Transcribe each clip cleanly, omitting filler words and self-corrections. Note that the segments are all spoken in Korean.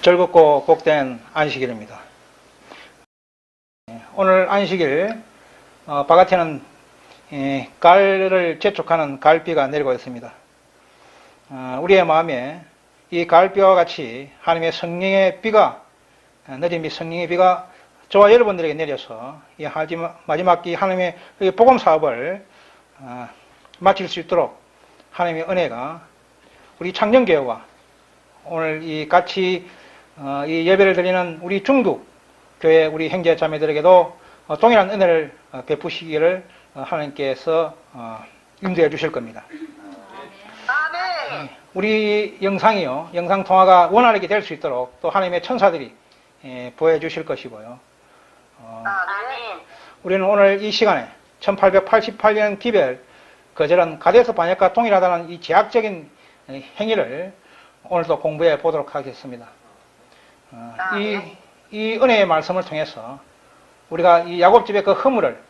즐겁고 복된 안식일입니다. 오늘 안식일 바깥에는 가을을 재촉하는 가을비가 내리고 있습니다. 우리의 마음에 이 가을비와 같이 하나님의 성령의 비가 내린 성령의 비가 저와 여러분들에게 내려서 이 마지막 이 하나님의 복음 사업을 마칠 수 있도록 하나님의 은혜가 우리 창정교회와 오늘 이 같이 이 예배를 드리는 우리 중국 교회 우리 형제 자매들에게도 동일한 은혜를 베푸시기를 하나님께서 인도해 주실 겁니다. 우리 영상이요, 영상 통화가 원활하게 될 수 있도록 또 하나님의 천사들이 보여주실 것이고요. 우리는 오늘 이 시간에 1888년 기별 거절한 가데스 반역과 동일하다는 이 제약적인 행위를 오늘도 공부해 보도록 하겠습니다. 이 은혜의 말씀을 통해서 우리가 이 야곱집의 그 허물을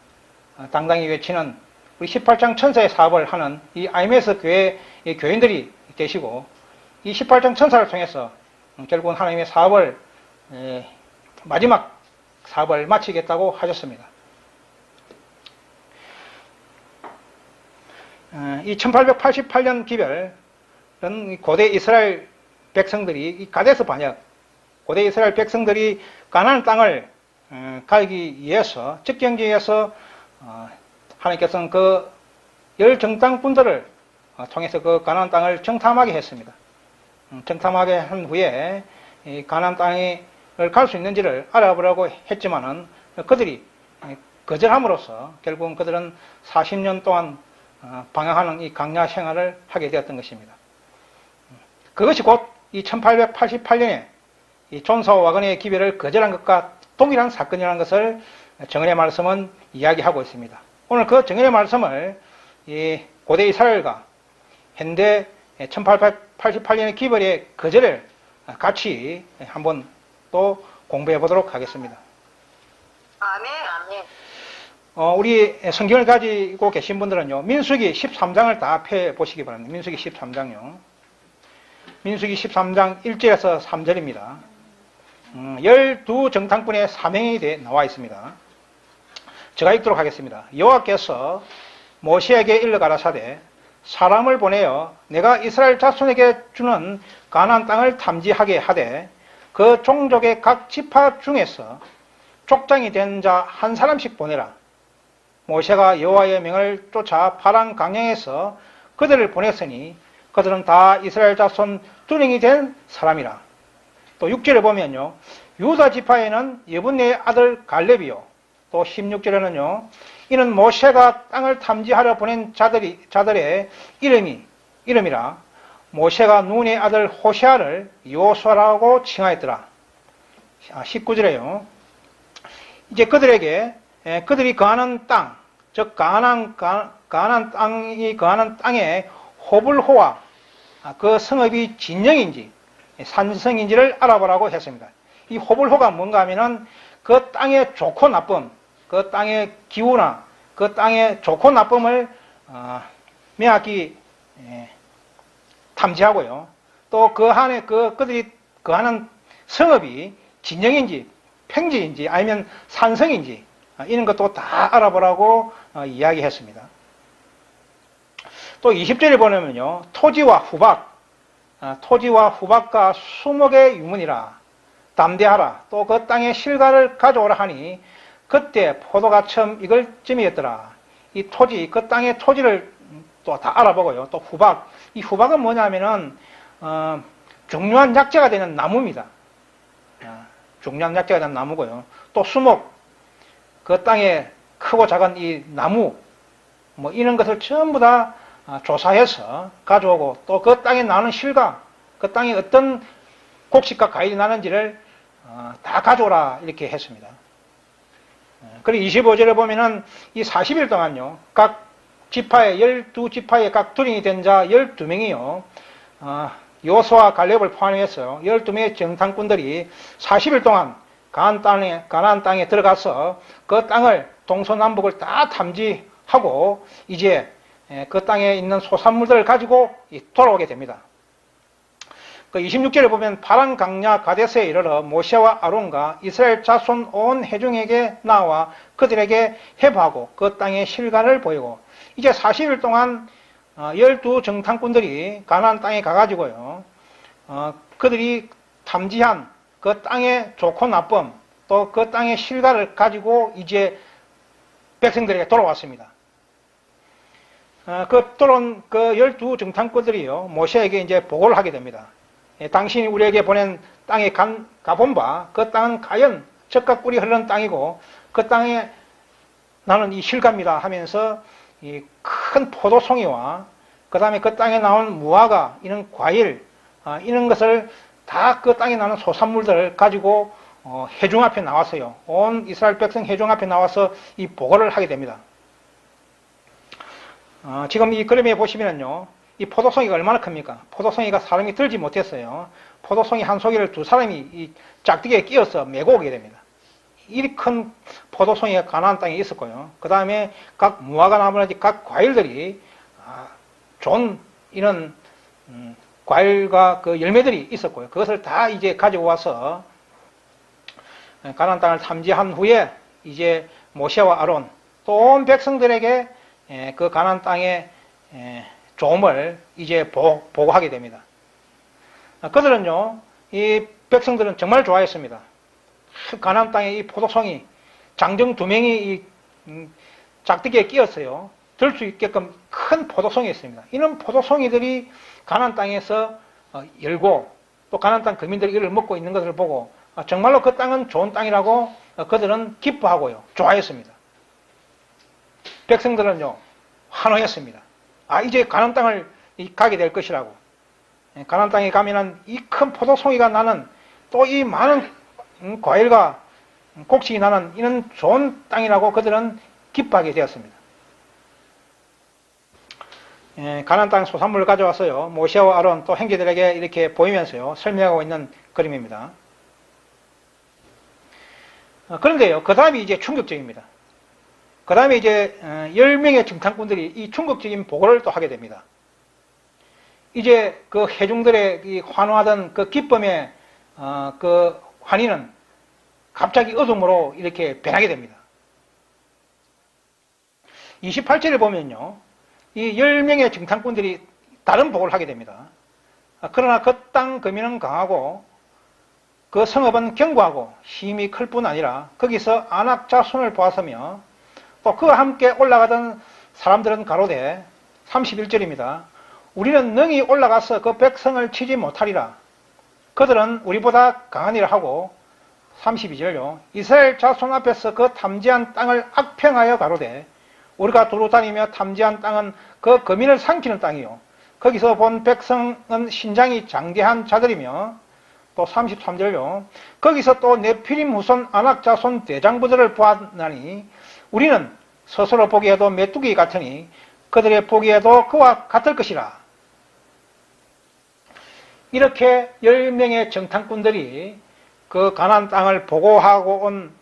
당당히 외치는 우리 18장 천사의 사업을 하는 이 IMS 교회 교인들이 되시고 이 18장 천사를 통해서 결국은 하나님의 사업을 마지막 사업을 마치겠다고 하셨습니다. 이 1888년 기별은 고대 이스라엘 백성들이 이 가데스 반역, 고대 이스라엘 백성들이 가나안 땅을 가기 위해서 적경지에서 하나님께서는 그 열 정탐꾼들을 통해서 그 가나안 땅을 정탐하게 했습니다. 정탐하게 한 후에 이 가나안 땅을 갈 수 있는지를 알아보려고 했지만은 그들이 거절함으로써 결국은 그들은 40년 동안 방황하는 이 강야 생활을 하게 되었던 것입니다. 그것이 곧 이 1888년에 이 존사와 와그네의 기별을 거절한 것과 동일한 사건이라는 것을 정언의 말씀은 이야기하고 있습니다. 오늘 그 정언의 말씀을 이 고대 이스라엘과 현대 1888년의 기별의 거절을 같이 한번 또 공부해 보도록 하겠습니다. 아멘. 우리 성경을 가지고 계신 분들은요, 민수기 13장을 다 펴 보시기 바랍니다. 민수기 13장요. 민수기 13장 1절에서 3절입니다. 12 정탐꾼의 사명이 나와 있습니다. 제가 읽도록 하겠습니다. 여호와께서 모세에게 일러 가라사대 사람을 보내어 내가 이스라엘 자손에게 주는 가나안 땅을 탐지하게 하되 그 종족의 각 지파 중에서 족장이 된 자 한 사람씩 보내라. 모세가 여호와의 명을 쫓아 파란 강양에서 그들을 보냈으니 그들은 다 이스라엘 자손 두령이 된 사람이라. 또 6절에 보면요, 유다 지파에는 여분네의 아들 갈렙이요, 또 16절에는요, 이는 모세가 땅을 탐지하러 보낸 자들의 이름이라. 모세가 눈의 아들 호세아를 요수아라고 칭하였더라. 19절에요, 이제 그들에게 그들이 거하는 땅, 즉 가나안 땅이 거하는 땅의 호불호와 그 성읍이 진영인지 산성인지를 알아보라고 했습니다. 이 호불호가 뭔가 하면은 그 땅의 좋고 나쁨, 그 땅의 기후나 그 땅의 좋고 나쁨을 명확히 탐지하고요. 또 그 안에 그들이 거하는 성읍이 진영인지 평지인지 아니면 산성인지 이런 것도 다 알아보라고 이야기했습니다. 또 20절에 보면요, 토지와 후박과 수목의 유문이라 담대하라. 또 그 땅의 실과를 가져오라 하니 그때 포도가 처음 익을 쯤이었더라. 이 토지, 그 땅의 토지를 또 다 알아보고요. 또 후박, 이 후박은 뭐냐면은 중요한 약재가 되는 나무입니다. 중요한 약재가 되는 나무고요. 또 수목, 그 땅에 크고 작은 이 나무, 뭐 이런 것을 전부 다 조사해서 가져오고 또 그 땅에 나는 실과, 그 땅에 어떤 곡식과 과일이 나는지를 다 가져오라 이렇게 했습니다. 그리고 25절에 보면은 이 40일 동안요, 각 지파의 12지파의 각 두령이 된 자 12명이요, 요수아 갈렙을 포함해서 12명의 정탐꾼들이 40일 동안 가나안 땅에 들어가서 그 땅을 동서남북을 다 탐지하고 이제 그 땅에 있는 소산물들을 가지고 돌아오게 됩니다. 그 26절에 보면 파란 강야 가데스에 이르러 모세와 아론과 이스라엘 자손 온 회중에게 나와 그들에게 해부하고 그 땅의 실과를 보이고, 이제 40일 동안 12 정탐꾼들이 가나안 땅에 가가지고요, 그들이 탐지한 그 땅의 좋고 나쁨, 또 그 땅의 실과를 가지고 이제 백성들에게 돌아왔습니다. 그 돌아온 그 12 정탐꾼들이요, 모세에게 이제 보고를 하게 됩니다. 당신이 우리에게 보낸 땅에 가본 바, 그 땅은 과연 젖과 꿀이 흐르는 땅이고, 그 땅에 나는 이 실과입니다 하면서 이 큰 포도송이와 그 다음에 그 땅에 나온 무화과, 이런 과일, 이런 것을 다 그 땅에 나는 소산물들을 가지고 회중 앞에 나왔어요. 온 이스라엘 백성 회중 앞에 나와서 이 보고를 하게 됩니다. 지금 이 그림에 보시면요, 이 포도송이가 얼마나 큽니까? 포도송이가 사람이 들지 못했어요. 포도송이 한 송이를 두 사람이 이 짝대기에 끼어서 메고 오게 됩니다. 이 큰 포도송이가 가나안 땅에 있었고요. 그 다음에 각 무화과 나무라든지 각 과일들이 좋은 이런 과일과 그 열매들이 있었고요. 그것을 다 이제 가지고 와서 가나안 땅을 탐지한 후에 이제 모세와 아론 또 온 백성들에게 그 가나안 땅의 조음을 이제 보고하게 됩니다. 그들은요, 이 백성들은 정말 좋아했습니다. 가나안 땅의 이 포도송이, 장정 2명이 이 짝대기에 끼었어요. 들 수 있게끔 큰 포도송이 있습니다. 이런 포도송이들이 가나안 땅에서 열고 또 가나안 땅 거민들이 이를 먹고 있는 것을 보고 정말로 그 땅은 좋은 땅이라고 그들은 기뻐하고요, 좋아했습니다. 백성들은요, 환호했습니다. 이제 가나안 땅을 가게 될 것이라고. 가나안 땅에 가면은 이 큰 포도송이가 나는, 또 이 많은 과일과 곡식이 나는 이런 좋은 땅이라고 그들은 기뻐하게 되었습니다. 가나안 땅 소산물을 가져와서요, 모세와 아론 또 형제들에게 이렇게 보이면서요, 설명하고 있는 그림입니다. 그런데요, 그 다음이 이제 충격적입니다. 그 다음에 이제 10명의 정탐꾼들이 이 충격적인 보고를 또 하게 됩니다. 이제 그 회중들의 이 환호하던 그 기쁨의 그 환희는 갑자기 어둠으로 이렇게 변하게 됩니다. 28절에 보면요, 이 10명의 정탐꾼들이 다른 보고를 하게 됩니다. 그러나 그 땅 거민은 강하고 그 성읍은 견고하고 힘이 클 뿐 아니라 거기서 아낙 자손을 보았으며 또 그와 함께 올라가던 사람들은 가로되, 31절입니다. 우리는 능히 올라가서 그 백성을 치지 못하리라. 그들은 우리보다 강하니라 하고, 32절요. 이스라엘 자손 앞에서 그 탐지한 땅을 악평하여 가로되, 우리가 두루 다니며 탐지한 땅은 그 거민을 삼키는 땅이요, 거기서 본 백성은 신장이 장대한 자들이며, 또 33절요. 거기서 또 네피림 후손 아낙 자손 대장부들을 보았나니 우리는 스스로 보기에도 메뚜기 같으니 그들의 보기에도 그와 같을 것이라. 이렇게 10명의 정탐꾼들이 그 가나안 땅을 보고 온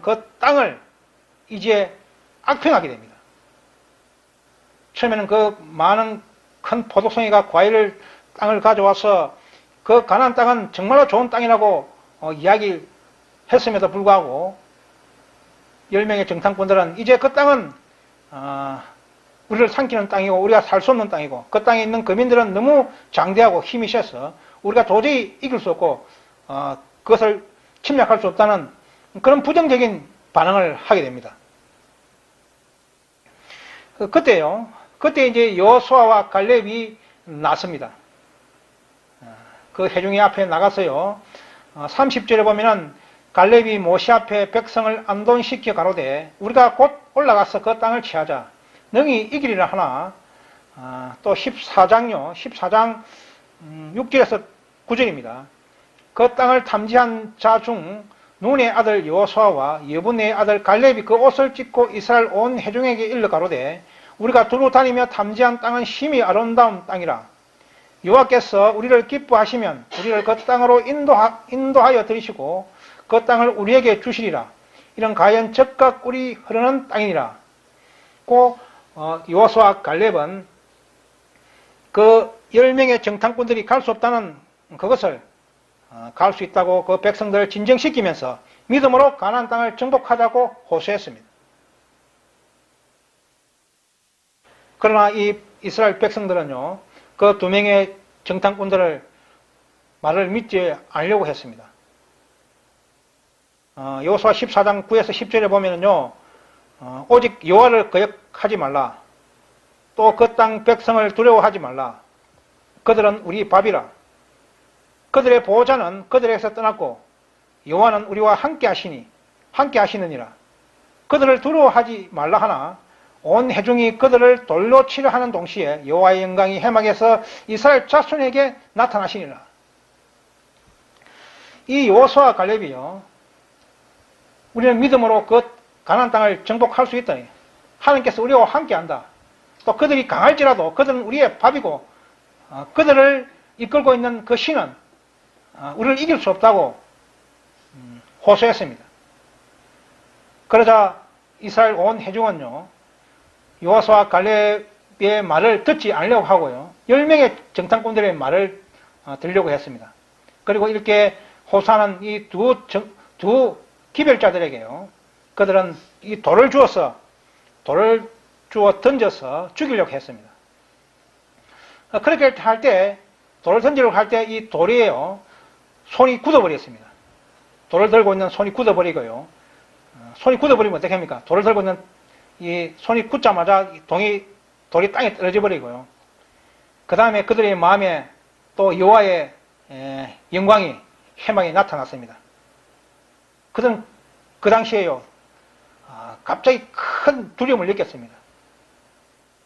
그 땅을 이제 악평하게 됩니다. 처음에는 그 많은 큰 포도송이가 과일을 땅을 가져와서 그 가나안 땅은 정말로 좋은 땅이라고 이야기를 했음에도 불구하고 10명의 정탐꾼들은 이제 그 땅은 우리를 삼키는 땅이고 우리가 살 수 없는 땅이고, 그 땅에 있는 거민들은 너무 장대하고 힘이 세서 우리가 도저히 이길 수 없고 그것을 침략할 수 없다는 그런 부정적인 반응을 하게 됩니다. 그때 이제 여호수아와 갈렙이 나섭니다. 그 회중의 앞에 나가서요, 30절에 보면은 갈렙이 모세 앞에 백성을 안돈시켜 가로되, 우리가 곧 올라가서 그 땅을 취하자. 능히 이기리라 하나. 또 14장 6절에서 9절입니다. 그 땅을 탐지한 자 중 눈의 아들 여호수아와 여분의 아들 갈렙이 그 옷을 찢고 이스라엘 온 회중에게 일러 가로되, 우리가 두루 다니며 탐지한 땅은 심히 아름다운 땅이라. 여호와께서 우리를 기뻐하시면 우리를 그 땅으로 인도하여 들이시고 그 땅을 우리에게 주시리라. 이런 가연 젖과 꿀이 흐르는 땅이니라. 고 여호수아 갈렙은 그 10명의 정탐꾼들이 갈 수 없다는 그것을 갈 수 있다고 그 백성들을 진정시키면서 믿음으로 가나안 땅을 정복하자고 호소했습니다. 그러나 이 이스라엘 백성들은요, 그 두 명의 정탐꾼들을 말을 믿지 않으려고 했습니다. 여호수아 14장 9에서 10절에 보면은요, 오직 여호와를 거역하지 말라. 또 그 땅 백성을 두려워하지 말라. 그들은 우리 밥이라. 그들의 보호자는 그들에게서 떠났고 여호와는 우리와 함께 하시느니라. 그들을 두려워하지 말라 하나 온 회중이 그들을 돌로 치려 하는 동시에 여호와의 영광이 해막에서 이스라엘 자손에게 나타나시니라. 이 여호수아 갈렙이요, 우리는 믿음으로 그 가나안 땅을 정복할 수 있다. 하나님께서 우리와 함께한다. 또 그들이 강할지라도 그들은 우리의 밥이고 그들을 이끌고 있는 그 신은 우리를 이길 수 없다고 호소했습니다. 그러자 이스라엘 온 회중은요, 여호수아 갈렙의 말을 듣지 않으려고 하고요, 10명의 정탐꾼들의 말을 들으려고 했습니다. 그리고 이렇게 호소하는 이 두 기별자들에게요, 그들은 이 돌을 주어 던져서 죽이려고 했습니다. 그렇게 할 때, 돌을 던지려고 할 때 이 돌이에요, 손이 굳어버렸습니다. 돌을 들고 있는 손이 굳어버리고요. 손이 굳어버리면 어떻게 합니까? 돌을 들고 있는 이 손이 굳자마자 돌이 땅에 떨어져 버리고요. 그 다음에 그들의 마음에 또 여호와의 영광이, 해막이 나타났습니다. 그들은 그 당시에요, 갑자기 큰 두려움을 느꼈습니다.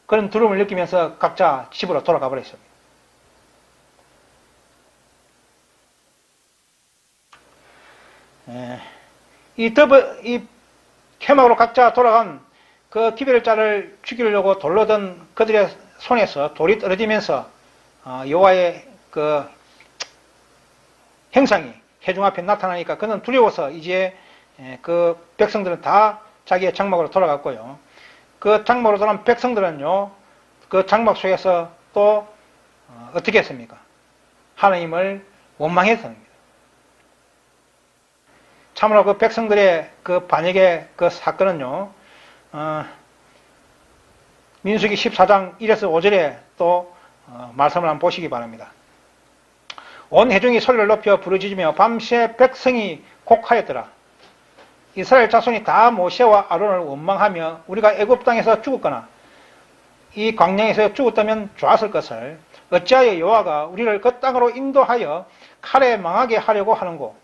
그런 두려움을 느끼면서 각자 집으로 돌아가 버렸습니다. 이 해막으로 각자 돌아간 그 기별자를 죽이려고 돌로 든 그들의 손에서 돌이 떨어지면서 여호와의 그 형상이 회중 앞에 나타나니까 그는 두려워서 이제 그 백성들은 다 자기의 장막으로 돌아갔고요. 그 장막으로 돌아간 백성들은요, 그 장막 속에서 또 어떻게 했습니까? 하나님을 원망했습니다. 참으로 그 백성들의 그 반역의 그 사건은요, 민수기 14장 1에서 5절에 또 말씀을 한번 보시기 바랍니다. 온 회중이 소리를 높여 부르짖으며 밤새 백성이 곡하였더라. 이스라엘 자손이 다 모세와 아론을 원망하며 우리가 애굽 땅에서 죽었거나 이 광야에서 죽었다면 좋았을 것을 어찌하여 여호와가 우리를 그 땅으로 인도하여 칼에 망하게 하려고 하는고,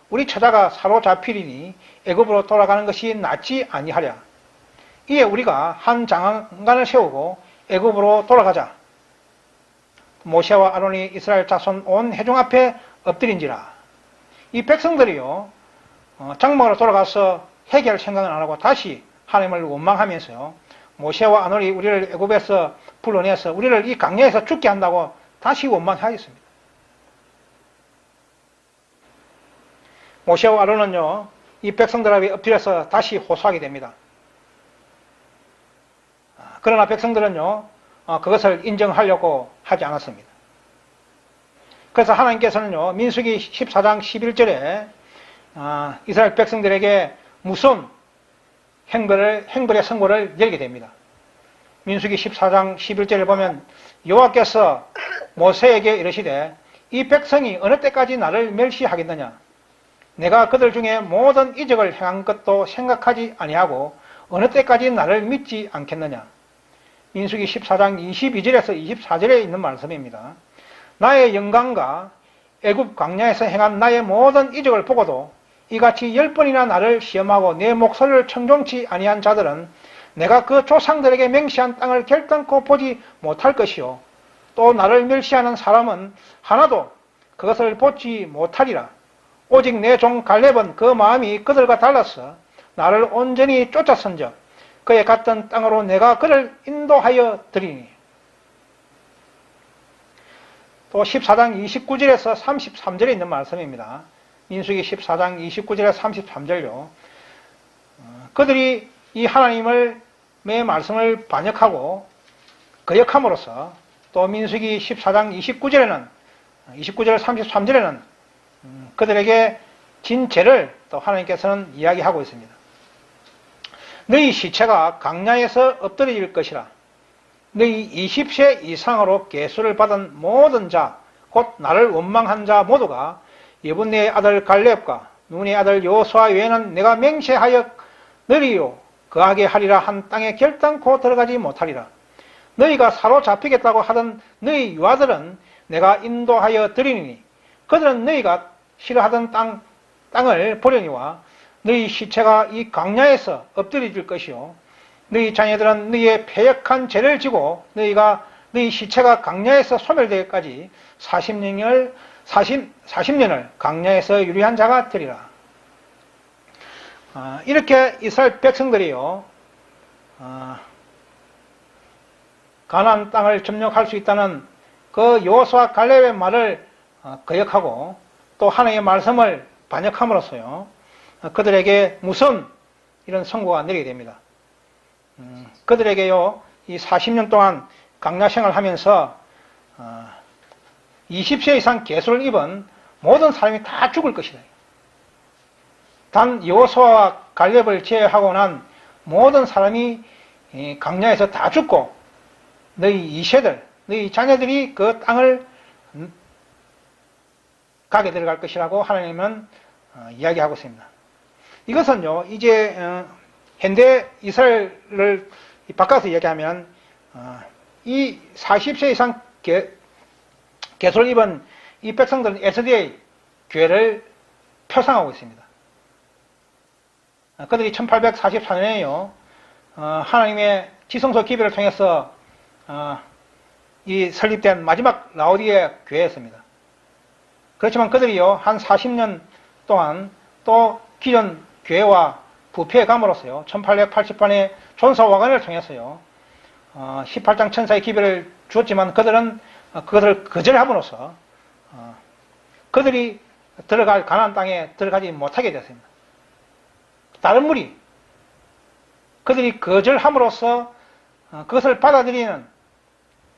우리 처자가 사로잡히리니 애굽으로 돌아가는 것이 낫지 아니하랴. 이에 우리가 한 장관을 세우고 애굽으로 돌아가자. 모세와 아론이 이스라엘 자손 온 회중 앞에 엎드린지라. 이 백성들이요, 장막으로 돌아가서 회개할 생각은 안 하고 다시 하나님을 원망하면서요, 모세와 아론이 우리를 애굽에서 불러내서 우리를 이 강야에서 죽게 한다고 다시 원망하였습니다. 모세와 아론은요, 이 백성들 앞에 엎드려서 다시 호소하게 됩니다. 그러나 백성들은요, 그것을 인정하려고 하지 않았습니다. 그래서 하나님께서는요, 민수기 14장 11절에 이스라엘 백성들에게 무서운 행벌의 선고를 내리게 됩니다. 민수기 14장 11절에 보면 여호와께서 모세에게 이르시되 이 백성이 어느 때까지 나를 멸시하겠느냐? 내가 그들 중에 모든 이적을 행한 것도 생각하지 아니하고 어느 때까지 나를 믿지 않겠느냐? 민수기 14장 22절에서 24절에 있는 말씀입니다. 나의 영광과 애굽 광야에서 행한 나의 모든 이적을 보고도 이같이 10번이나 나를 시험하고 내 목소리를 청종치 아니한 자들은 내가 그 조상들에게 맹세한 땅을 결단코 보지 못할 것이요, 또 나를 멸시하는 사람은 하나도 그것을 보지 못하리라. 오직 내 종 갈렙은 그 마음이 그들과 달라서 나를 온전히 쫓아선적 그의 갔던 땅으로 내가 그를 인도하여 드리니. 또 14장 29절에서 33절에 있는 말씀입니다. 민수기 14장 29절에서 33절요. 그들이 이 하나님의 말씀을 반역하고 거역함으로써 또 민수기 14장 29절에는 29절 33절에는 그들에게 진 죄를 또 하나님께서는 이야기하고 있습니다. 너희 시체가 강야에서 엎드려질 것이라. 너희 20세 이상으로 계수를 받은 모든 자, 곧 나를 원망한 자 모두가 예분네의 아들 갈렙과 눈의 아들 여호수아 외에는 내가 맹세하여 너희요 거하게 하리라 한 땅에 결단코 들어가지 못하리라. 너희가 사로잡히겠다고 하던 너희 유아들은 내가 인도하여 드리니 그들은 너희가 싫어하던 땅을 보려니와 너희 시체가 이 강야에서 엎드려질 것이요 너희 자녀들은 너희의 패역한 죄를 지고 너희 시체가 강야에서 소멸되기까지 40년을 강야에서 유리한 자가 되리라. 이렇게 이스라엘 백성들이요 가나안 땅을 점령할 수 있다는 그 여호수아 갈렙의 말을 거역하고 또 하나님의 말씀을 반역함으로써요 그들에게 무서운 이런 선고가 내리게 됩니다. 그들에게요 이 40년 동안 강야 생활하면서 20세 이상 계수를 입은 모든 사람이 다 죽을 것이다. 단 여호수아와 갈렙을 제외하고 난 모든 사람이 강야에서 다 죽고 너희 2세들, 너희 자녀들이 그 땅을 가게 들어갈 것이라고 하나님은 이야기하고 있습니다. 이것은요 이제 현대 이스라엘을 바꿔서 이야기하면 이 40세 이상 계수를 입은 이 백성들은 SDA 교회를 표상하고 있습니다. 그들이 1844년에요 하나님의 지성소 기별을 통해서 이 설립된 마지막 라오디게 교회였습니다. 그렇지만 그들이요 한 40년 동안 또 기존 교회와 부패해 감으로써요 1880번의 존사화관을 통해서요 18장 천사의 기별을 주었지만 그들은 그것을 거절함으로써 그들이 들어갈 가나안 땅에 들어가지 못하게 되었습니다. 다른 무리 그들이 거절함으로써 그것을 받아들이는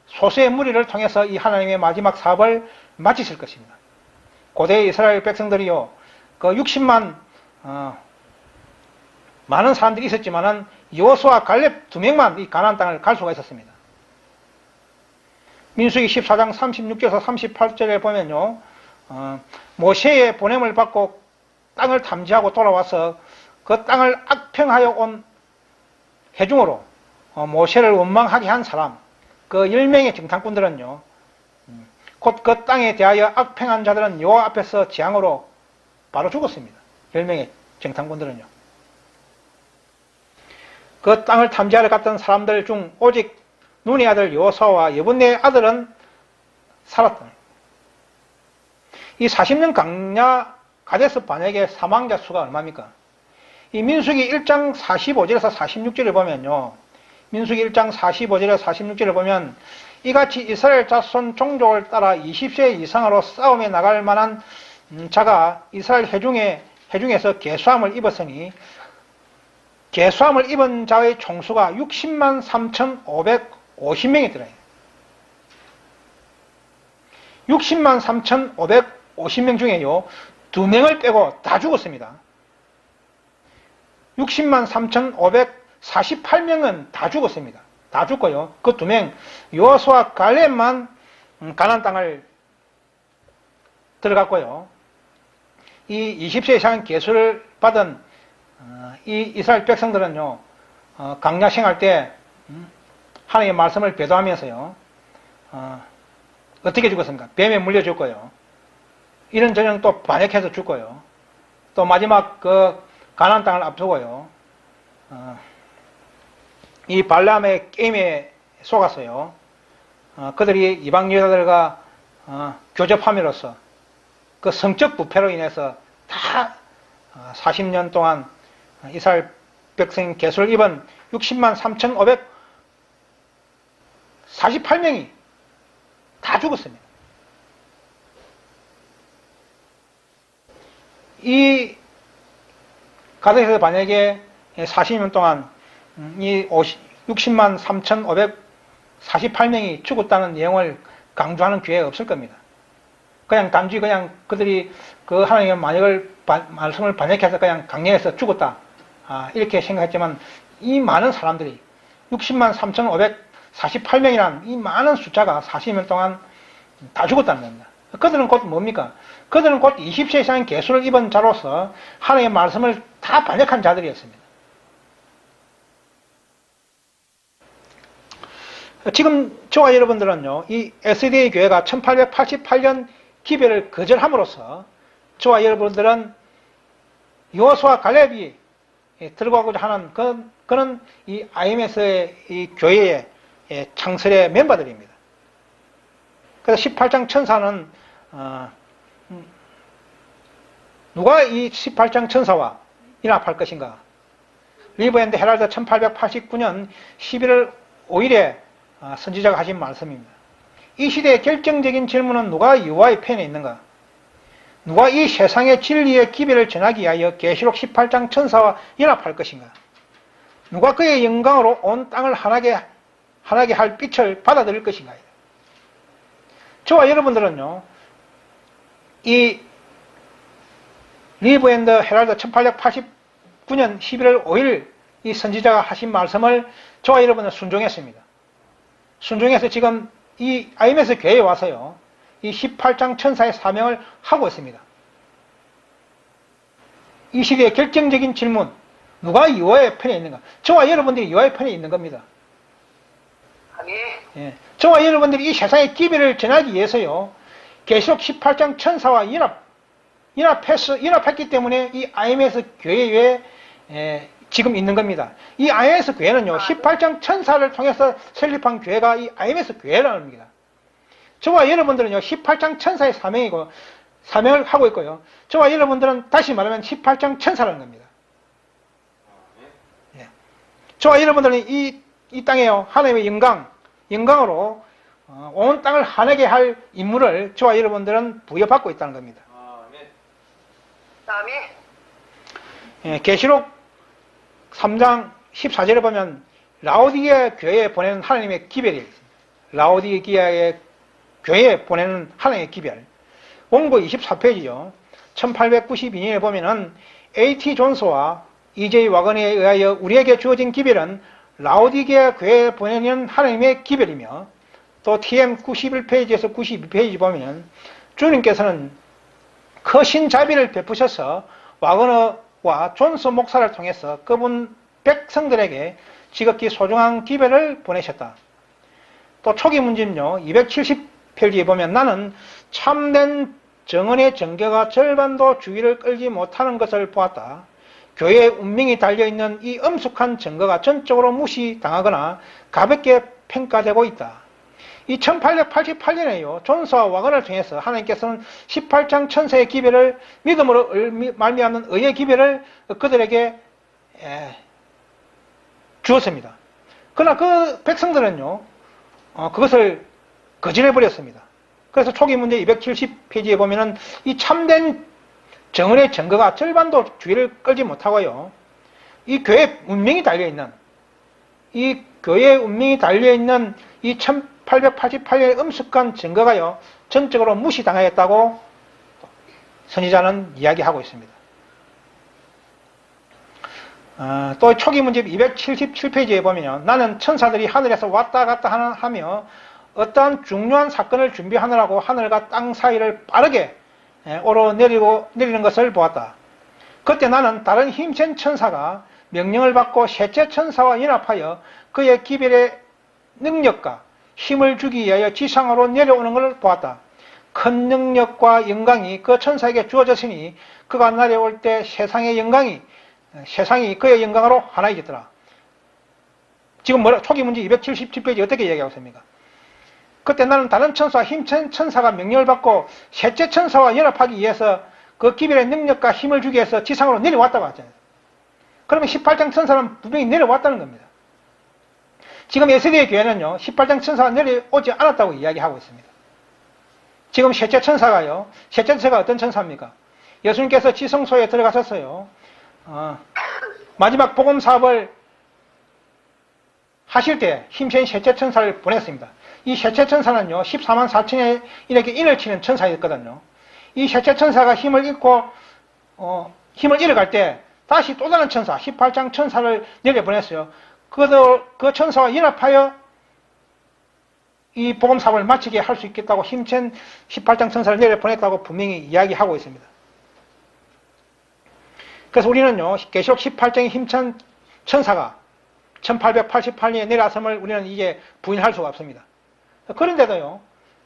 소수의 무리를 통해서 이 하나님의 마지막 사업을 마치실 것입니다. 고대 이스라엘 백성들이요 그 60만 많은 사람들이 있었지만은 여호수아 갈렙 2명만 이 가나안 땅을 갈 수가 있었습니다. 민수기 14장 36절에서 38절에 보면요 모세의 보냄을 받고 땅을 탐지하고 돌아와서 그 땅을 악평하여 온 회중으로 모세를 원망하게 한 사람 그 10명의 정탐꾼들은요 곧 그 땅에 대하여 악평한 자들은 여호와 앞에서 재앙으로 바로 죽었습니다. 10명의 정탐꾼들은요 그 땅을 탐지하러 갔던 사람들 중 오직 눈의 아들 여호수아와 예분네의 아들은 살았다. 이 40년 강야 가데스 반역의 사망자 수가 얼마입니까? 이 민수기 1장 45절에서 46절을 보면요 민수기 1장 45절에서 46절을 보면 이같이 이스라엘 자손 종족을 따라 20세 이상으로 싸움에 나갈 만한 자가 이스라엘 회중에서 계수함을 입었으니 계수함을 입은 자의 총수가 60만 3,550명이 들어요. 60만 3,550명 중에요 2명을 빼고 다 죽었습니다. 60만 3,548명은 다 죽었습니다. 다 죽고요. 그 2명 여호수아 갈렙만 가나안 땅을 들어갔고요. 이 20세 이상 계수를 받은 이 이스라엘 백성들은요 강야 생활 때 하나님의 말씀을 배도하면서요 어떻게 죽었습니까? 뱀에 물려 죽고요. 이런저런 또 반역해서 죽고요. 또 마지막 그 가나안 땅을 앞두고요 이 발람의 게임에 속았어요. 그들이 이방 여자들과 교접함으로써 그 성적 부패로 인해서 다 40년 동안 이스라엘 백성 계수를 입은 60만 3,548명이 다 죽었습니다. 이 가데스 반역에 40년 동안 이 60만 3,548명이 죽었다는 내용을 강조하는 교회가 없을 겁니다. 그냥 단지 그냥 그들이 그 하나님의 말씀을 반역해서 그냥 강령에서 죽었다. 이렇게 생각했지만 이 많은 사람들이 60만 3,548명이라는 이 많은 숫자가 40년 동안 다 죽었다는 겁니다. 그들은 곧 뭡니까? 그들은 곧 20세 이상의 계수를 입은 자로서 하나님의 말씀을 다 반역한 자들이었습니다. 지금 저와 여러분들은요, 이 SDA 교회가 1888년 기별을 거절함으로써 저와 여러분들은 여호수아 갈렙이 들어가고자 하는 그는 이 IMS의 이 교회의 창설의 멤버들입니다. 그래서 18장 천사는 누가 이 18장 천사와 연합할 것인가? 리브 앤드 헤럴드 1889년 11월 5일에 선지자가 하신 말씀입니다. 이 시대의 결정적인 질문은 누가 여호와의 편에 있는가? 누가 이 세상의 진리의 기별을 전하기 위하여 계시록 18장 천사와 연합할 것인가? 누가 그의 영광으로 온 땅을 환하게 할 빛을 받아들일 것인가? 저와 여러분들은요, 이 리브 앤드 헤럴드 1889년 11월 5일 이 선지자가 하신 말씀을 저와 여러분은 순종했습니다. 순종해서 지금 이 IMS 교회에 와서요, 이 18장 천사의 사명을 하고 있습니다. 이 시대의 결정적인 질문, 누가 여호와의 편에 있는가? 저와 여러분들이 여호와의 편에 있는 겁니다. 예. 저와 여러분들이 이 세상의 기별을 전하기 위해서요, 계시록 18장 천사와 연합했기 때문에 이 IMS 교회에 지금 있는 겁니다. 이 IMS 교회는요, 18장 천사를 통해서 설립한 교회가 이 IMS 교회라는 겁니다. 저와 여러분들은요, 18장 천사의 사명을 하고 있고요. 저와 여러분들은 다시 말하면 18장 천사라는 겁니다. 예. 저와 여러분들은 이 땅에요, 하나님의 영광으로 온 땅을 환하게 할 임무를 저와 여러분들은 부여받고 있다는 겁니다. 예, 계시록 3장 14절에 보면 라오디게아 교회에 보내는 하나님의 기별이 있습니다. 라오디게아의 교회에 보내는 하나님의 기별. 원고 24페이지요. 1892년에 보면은 A.T. 존스와 E.J. 와건에 의하여 우리에게 주어진 기별은 라오디게아 교회에 보내는 하나님의 기별이며, 또 TM 91페이지에서 92페이지 보면 주님께서는 크신 자비를 베푸셔서 와거너와 존스 목사를 통해서 그분 백성들에게 지극히 소중한 기별을 보내셨다. 또 초기 문집요 270페이지에 보면 나는 참된 정언의 정교가 절반도 주의를 끌지 못하는 것을 보았다. 교회의 운명이 달려있는 이 엄숙한 증거가 전적으로 무시당하거나 가볍게 평가되고 있다. 이 1888년에요, 존스와 와건을 통해서 하나님께서는 18장 천사의 기별을 믿음으로 말미암는 의의 기별을 그들에게 주었습니다. 그러나 그 백성들은요, 그것을 거절해버렸습니다. 그래서 초기 문제 270페이지에 보면은 이 참된 정언의 증거가 절반도 주의를 끌지 못하고요, 이 교회의 운명이 달려있는, 이 1888년의 엄숙한 증거가요, 전적으로 무시당하였다고 선지자는 이야기하고 있습니다. 또 초기 문집 277페이지에 보면 나는 천사들이 하늘에서 왔다 갔다 하며 어떠한 중요한 사건을 준비하느라고 하늘과 땅 사이를 빠르게 오르내리는 것을 보았다. 그때 나는 다른 힘센 천사가 명령을 받고 셋째 천사와 연합하여 그의 기별의 능력과 힘을 주기 위하여 지상으로 내려오는 것을 보았다. 큰 능력과 영광이 그 천사에게 주어졌으니 그가 내려올 때 세상이 그의 영광으로 하나이졌더라. 지금 초기 문제 277페이지 어떻게 이야기하고 있습니까? 그때 나는 다른 천사와 힘센 천사가 명령을 받고 셋째 천사와 연합하기 위해서 그 기별의 능력과 힘을 주기 위해서 지상으로 내려왔다고 하잖아요. 그러면 18장 천사는 분명히 내려왔다는 겁니다. 지금 SDA 교회는요, 18장 천사가 내려오지 않았다고 이야기하고 있습니다. 지금 셋째 천사가요, 셋째 천사가 어떤 천사입니까? 예수님께서 지성소에 들어가셨어요. 마지막 복음 사업을 하실 때 힘센 셋째 천사를 보냈습니다. 이 셋째천사는요 14만 4천에 이렇게 인을 치는 천사였거든요. 이 셋째천사가 힘을 잃고 힘을 잃어갈 때 다시 또 다른 천사 18장 천사를 내려보냈어요. 그 천사와 연합하여 이 복음사업을 마치게 할 수 있겠다고 힘찬 18장 천사를 내려보냈다고 분명히 이야기하고 있습니다. 그래서 우리는요 계시록 18장의 힘찬 천사가 1888년에 내려왔음을 우리는 이제 부인할 수가 없습니다. 그런데도요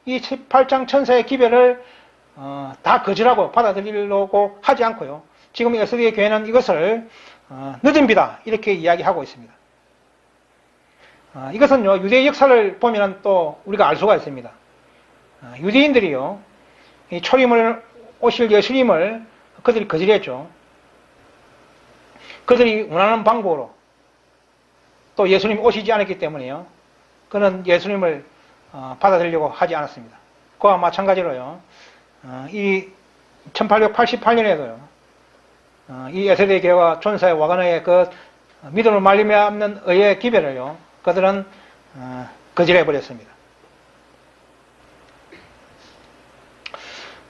이 18장 천사의 기별을 다 거절하고 받아들이려고 하지 않고요 지금 에스더의 교회는 이것을 늦은 비다 이렇게 이야기하고 있습니다. 이것은요 유대의 역사를 보면 또 우리가 알 수가 있습니다. 유대인들이요 이 초림을 오실 예수님을 그들이 거절했죠. 그들이 원하는 방법으로 또 예수님이 오시지 않았기 때문에요 그는 예수님을 받아들이려고 하지 않았습니다. 그와 마찬가지로요 이 1888년에도요 이 에스더의 교회와 존사의 와가너의 그 믿음을 말미암는 의의 기별을요 그들은 거절해 버렸습니다.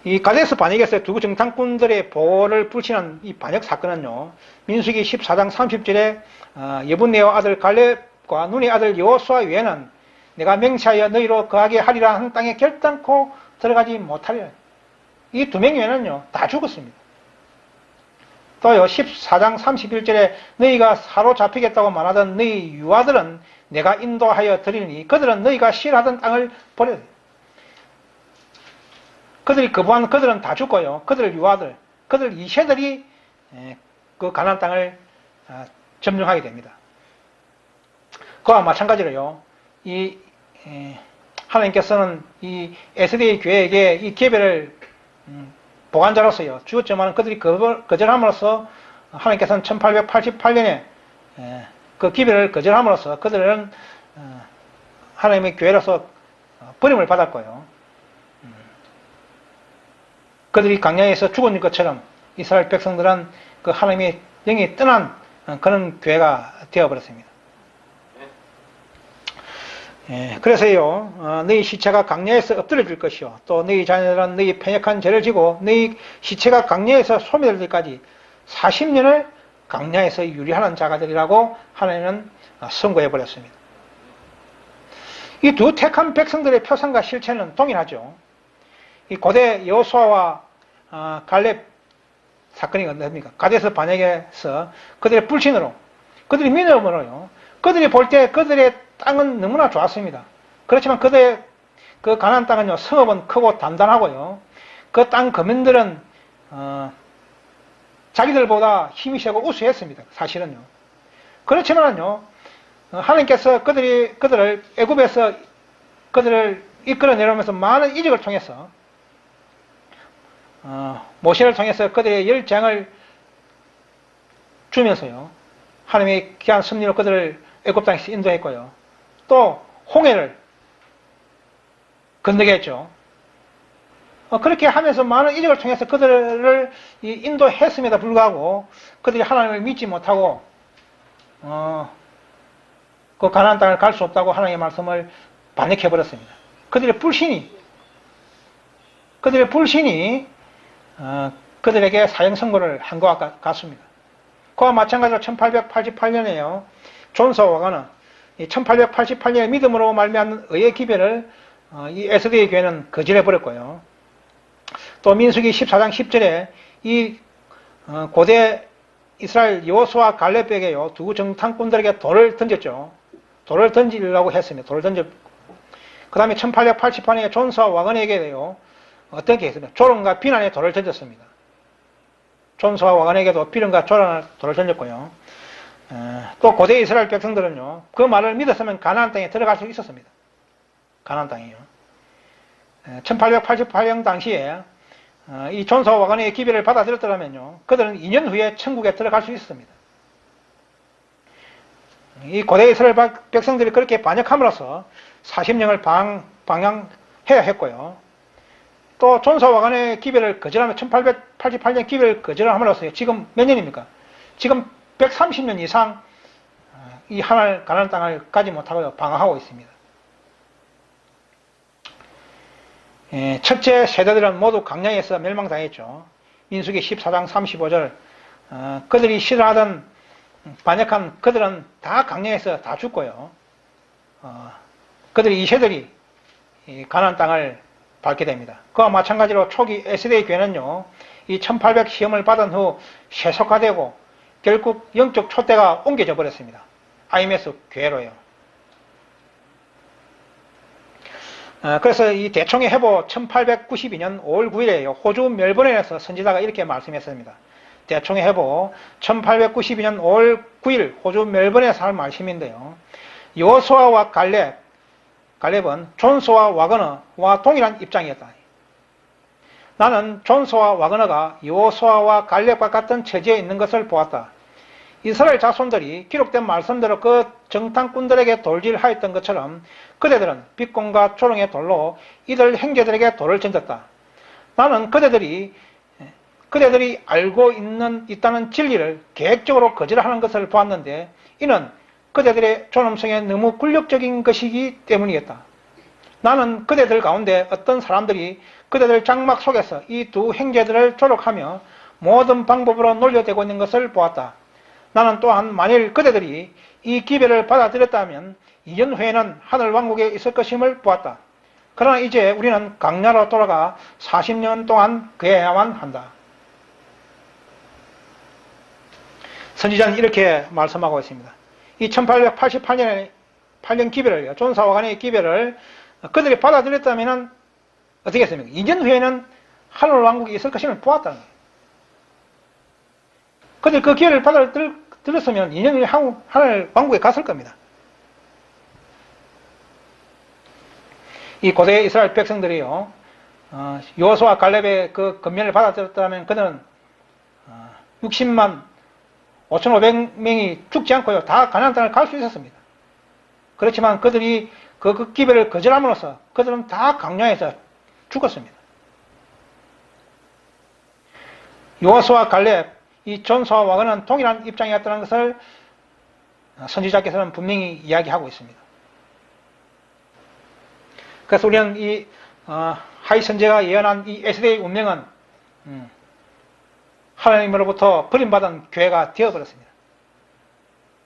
이 가데스 반역에서 두 정탐꾼들의 보호를 불신한 이 반역 사건은요 민수기 14장 30절에 예분네의 아들 갈렙과 눈의 아들 여호수아 외에는 내가 맹세하여 너희로 거하게 하리라 하는 땅에 결단코 들어가지 못하리라. 이 두 명 외에는요 다 죽었습니다. 또요 14장 31절에 너희가 사로잡히겠다고 말하던 너희 유아들은 내가 인도하여 드리니 그들은 너희가 싫어하던 땅을 버려야 돼요. 그들이 거부한 그들은 다 죽고요. 그들 유아들, 그들 이세들이 그 가나안 땅을 점령하게 됩니다. 그와 마찬가지로요. 이 하나님께서는 이 에스더의 교회에게 이 계배를 보관자로서요. 주었지만 그들이 거절함으로써 하나님께서는 1888년에 그 기별을 거절함으로써 그들은 하나님의 교회로서 버림을 받았고요. 그들이 광야에서 죽은 것처럼 이스라엘 백성들은 그 하나님의 영이 떠난 그런 교회가 되어버렸습니다. 그래서요, 너희 시체가 광야에서 엎드려질 것이요. 또 너희 자녀들은 너희 패역한 죄를 지고 너희 시체가 광야에서 소멸될 때까지 40년을 광야에서 유리하는 자가 되리라고 하나님은 선고해버렸습니다. 이 두 택한 백성들의 표상과 실체는 동일하죠. 이 고대 여호수아와 갈렙 사건이 어떻습니까? 가데스 반역에서 그들의 불신으로, 그들의 믿음으로요. 그들이 볼 때 그들의 땅은 너무나 좋았습니다. 그렇지만 그들의 그 가나안 땅은요, 성읍은 크고 단단하고요. 그 땅 거민들은 자기들보다 힘이 세고 우수했습니다. 사실은요. 그렇지만요, 하나님께서 그들을 애굽에서 그들을 이끌어 내려오면서 많은 이적을 통해서 모세를 통해서 그들의 열장을 주면서요. 하나님의 귀한 섭리로 그들을 애굽 땅에서 인도했고요. 또 홍해를 건너게 했죠. 그렇게 하면서 많은 이적을 통해서 그들을 인도했음에도 불구하고 그들이 하나님을 믿지 못하고 그 가나안 땅을 갈 수 없다고 하나님의 말씀을 반역해 버렸습니다. 그들의 불신이 그들에게 사형 선고를 한 것과 같습니다. 그와 마찬가지로 1888년에요. 존사 와가는 1888년의 믿음으로 말미암는 의의 기별을 이 에스더의 교회는 거절해 버렸고요. 또 민수기 14장 10절에 이 고대 이스라엘 여호수아 갈렙에게요 두 정탐꾼들에게 돌을 던졌죠. 돌을 던지려고 했습니다. 돌을 던졌고 그 다음에 1888년에 존사 와건에게요 어떻게 했습니까? 조롱과 비난의 돌을 던졌습니다. 존수와 와간에게도 비난과 조롱의 돌을 던졌고요. 또 고대 이스라엘 백성들은요, 그 말을 믿었으면 가나안 땅에 들어갈 수 있었습니다. 가나안 땅이요. 1888년 당시에 이 존수와 와간의 기별을 받아들였더라면요, 그들은 2년 후에 천국에 들어갈 수 있었습니다. 이 고대 이스라엘 백성들이 그렇게 반역함으로써 40년을 방향해야 했고요. 또 존사와 간의 기별을 거절하면 1888년 기별을 거절함으로써 지금 몇 년입니까? 지금 130년 이상 이 가나안 땅을 가지 못하고 방황하고 있습니다. 첫째 세대들은 모두 강량에서 멸망당했죠. 민수기 14장 35절 그들이 싫어하던 반역한 그들은 다 강령에서 다 죽고요. 그들이 2세들이 가나안 땅을 밟게 됩니다. 그와 마찬가지로 초기 에스더의 교회는요, 이 1800 시험을 받은 후 세속화되고 결국 영적 촛대가 옮겨져 버렸습니다. IMS 교회로요. 그래서 이 대총회 해보 1892년 5월 9일에 호주 멜버른에서 선지자가 이렇게 말씀했습니다. 대총회 해보 1892년 5월 9일 호주 멜버른에서 할 말씀인데요. 여호수아와 갈렙은 존스와 와그너와 동일한 입장이었다. 나는 존스와 와그너가 여호수아와 갈렙과 같은 처지에 있는 것을 보았다. 이스라엘 자손들이 기록된 말씀대로 그 정탐꾼들에게 돌질하였던 것처럼 그대들은 빛공과 조롱의 돌로 이들 형제들에게 돌을 던졌다. 나는 그대들이 알고 있다는 진리를 계획적으로 거절하는 것을 보았는데 이는 그대들의 존엄성에 너무 굴욕적인 것이기 때문이었다. 나는 그대들 가운데 어떤 사람들이 그대들 장막 속에서 이 두 형제들을 조롱하며 모든 방법으로 놀려대고 있는 것을 보았다. 나는 또한 만일 그대들이 이 기별을 받아들였다면 2년 후에는 하늘 왕국에 있을 것임을 보았다. 그러나 이제 우리는 강야로 돌아가 40년 동안 그해야만 한다. 선지자는 이렇게 말씀하고 있습니다. 이 1888년에 8년 기별을, 존사와 간의 기별을 그들이 받아들였다면 어떻게 했습니까? 2년 후에는 하늘 왕국이 있을 것임을 보았다는 거예요. 그들 그 기회를 받아들였으면 2년 후에 하늘 왕국에 갔을 겁니다. 이 고대 이스라엘 백성들이요, 여호수아 갈렙의 그 권면을 받아들였다면 그들은 60만 5,500명이 죽지 않고요, 다 가나안 땅을 갈 수 있었습니다. 그렇지만 그들이 그 기별을 거절함으로써 그들은 다 강야에서 죽었습니다. 여호수아 갈렙, 이 존수와 와그는 동일한 입장이었다는 것을 선지자께서는 분명히 이야기하고 있습니다. 그래서 우리는 이 하이 선지자가 예언한 이 에스더의 운명은 하나님으로부터 버림받은 교회가 되어버렸습니다.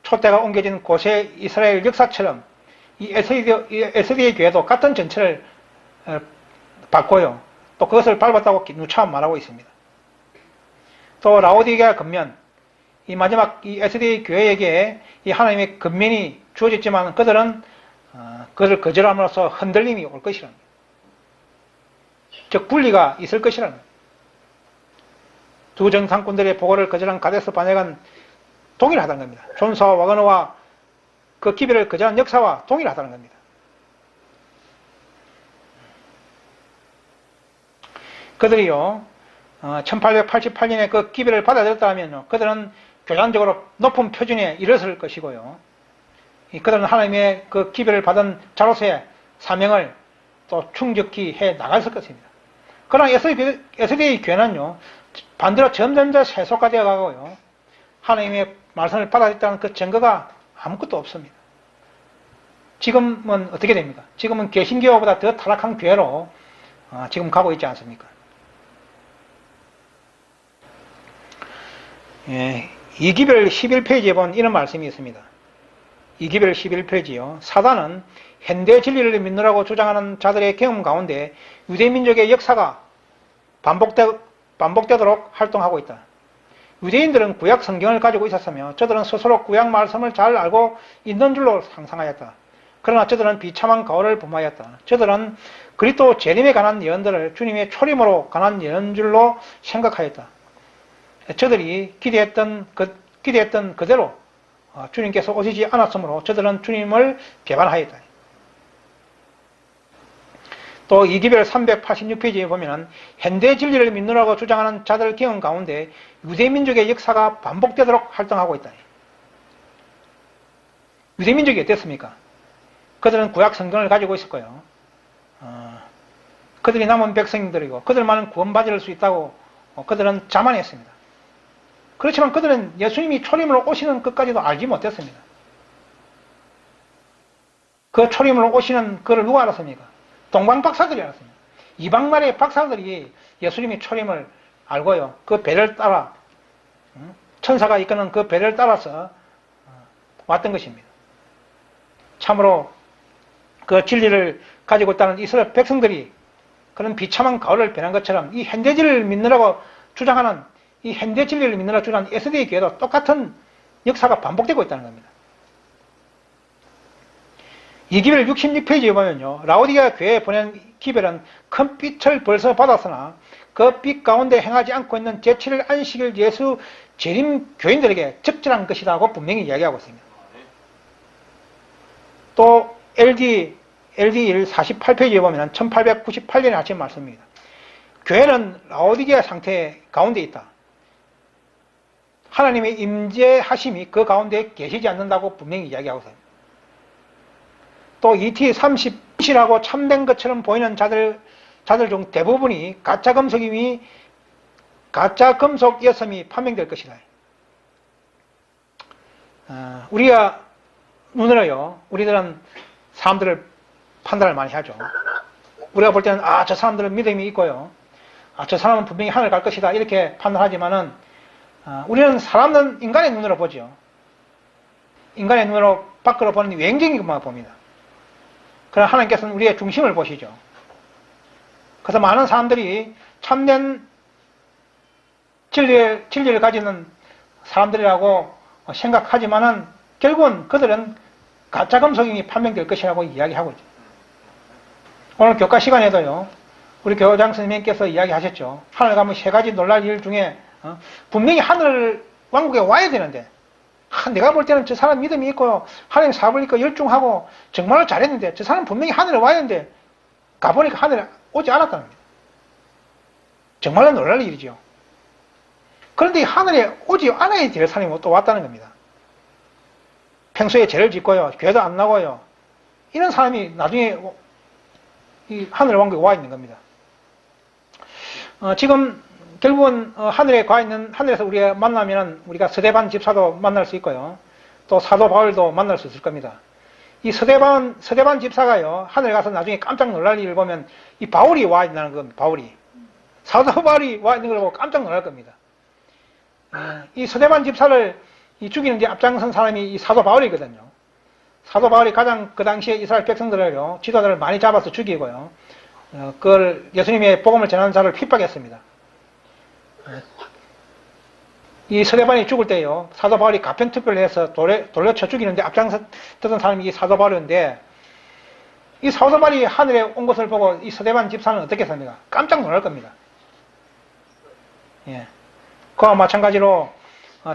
촛대가 옮겨진 고세 이스라엘 역사처럼 이 에스더의 교회도 같은 전체를 받고요, 또 그것을 밟았다고 누차 말하고 있습니다. 또 라오디게아 권면, 이 마지막 이 에스더의 교회에게 이 하나님의 권면이 주어졌지만 그들은 그것을 거절함으로써 흔들림이 올 것이라는 거예요. 즉 분리가 있을 것이라는 거예요. 두 정탐꾼들의 보고를 거절한 가데스 반역은 동일하다는 겁니다. 존수와 와그너와 그 기별을 거절한 역사와 동일하다는 겁니다. 그들이요, 1888년에 그 기별을 받아들였다면요, 그들은 교단적으로 높은 표준에 이르렀을 것이고요, 그들은 하나님의 그 기별을 받은 자로서의 사명을 또 충족히 해 나갔을 것입니다. 그러나 에스더의 교회는요, 반대로 점점 더 세속화되어 가고요, 하나님의 말씀을 받아들였다는 그 증거가 아무것도 없습니다. 지금은 어떻게 됩니까? 지금은 개신교보다 더 타락한 교회로 지금 가고 있지 않습니까? 이기별 11페이지에 보면 이런 말씀이 있습니다. 이기별 11페이지요. 사단은 현대 진리를 믿느라고 주장하는 자들의 경험 가운데 유대민족의 역사가 반복되도록 활동하고 있다. 유대인들은 구약 성경을 가지고 있었으며 저들은 스스로 구약 말씀을 잘 알고 있는 줄로 상상하였다. 그러나 저들은 비참한 가오를 범하였다. 저들은 그리스도 재림에 관한 예언들을 주님의 초림으로 관한 예언 줄로 생각하였다. 저들이 기대했던 그대로 주님께서 오시지 않았으므로 저들은 주님을 배반하였다. 또 이기별 386페이지에 보면 현대 진리를 믿느라고 주장하는 자들 경험 가운데 유대민족의 역사가 반복되도록 활동하고 있다. 유대민족이 어땠습니까? 그들은 구약 성경을 가지고 있었고요, 그들이 남은 백성들이고 그들만은 구원받을 수 있다고 그들은 자만했습니다. 그렇지만 그들은 예수님이 초림으로 오시는 것까지도 알지 못했습니다. 그 초림으로 오시는 그를 누가 알았습니까? 동방박사들이 알았습니다. 이방 나라의 박사들이 예수님의 초림을 알고요. 그 배를 따라 천사가 이끄는 그 배를 따라서 왔던 것입니다. 참으로 그 진리를 가지고 있다는 이스라엘 백성들이 그런 비참한 가을을 변한 것처럼 이 현대 진리를 믿느라고 주장하는 이 현대 진리를 믿느라고 주장하는 SDA 교회도 똑같은 역사가 반복되고 있다는 겁니다. 이 기별 66페이지에 보면요. 라오디게아 교회에 보낸 기별은 큰 빛을 벌써 받았으나 그 빛 가운데 행하지 않고 있는 제7일 안식일 예수 재림 교인들에게 적절한 것이라고 분명히 이야기하고 있습니다. 또 LD 1 48페이지에 보면 1898년에 하신 말씀입니다. 교회는 라오디게아 상태 가운데 있다. 하나님의 임재하심이 그 가운데 계시지 않는다고 분명히 이야기하고 있습니다. 또 ET 30이라고 참된 것처럼 보이는 자들 중 대부분이 가짜 금속이었음이 판명될 것이다. 우리가 눈으로요, 우리들은 사람들을 판단을 많이 하죠. 우리가 볼 때는 저 사람들은 믿음이 있고요, 저 사람은 분명히 하늘 갈 것이다 이렇게 판단하지만은 우리는 사람은 인간의 눈으로 보죠. 인간의 눈으로 밖으로 보는 외형적인 것만 봅니다. 그러나 하나님께서는 우리의 중심을 보시죠. 그래서 많은 사람들이 참된 진리를 가지는 사람들이라고 생각하지만은 결국은 그들은 가짜 금속이 판명될 것이라고 이야기하고 있죠. 오늘 교과 시간에도요, 우리 교장 선생님께서 이야기하셨죠. 하늘 가면 세 가지 놀랄 일 중에 분명히 하늘 왕국에 와야 되는데 내가 볼 때는 저 사람 믿음이 있고 하나님 사업을 있고 열중하고 정말로 잘했는데 저 사람 분명히 하늘에 와야 하는데 가보니까 하늘에 오지 않았다는 겁니다. 정말로 놀랄 일이죠. 그런데 하늘에 오지 않아야 될 사람이 또 왔다는 겁니다. 평소에 죄를 짓고요, 교회도 안 나고요, 이런 사람이 나중에 이 하늘 왕국에 와 있는 겁니다. 지금 결국은 하늘에 가 있는, 하늘에서 우리가 만나면은 우리가 서대반 집사도 만날 수 있고요, 또 사도 바울도 만날 수 있을 겁니다. 이 서대반 집사가요, 하늘에 가서 나중에 깜짝 놀랄 일을 보면 이 바울이 와 있다는 겁니다. 바울이. 사도 바울이 와 있는 걸 보고 깜짝 놀랄 겁니다. 이 서대반 집사를 죽이는 데 앞장선 사람이 이 사도 바울이거든요. 사도 바울이 가장 그 당시에 이스라엘 백성들을요, 지도자를 많이 잡아서 죽이고요, 그걸 예수님의 복음을 전하는 자를 핍박했습니다. 이 서대반이 죽을 때요, 사도 바울이 가편투표를 해서 돌려쳐 죽이는데 앞장섰던 사람이 이 사도 바울인데, 이 사도 바울이 하늘에 온 것을 보고 이 서대반 집사는 어떻게 삽니까? 깜짝 놀랄 겁니다. 예. 그와 마찬가지로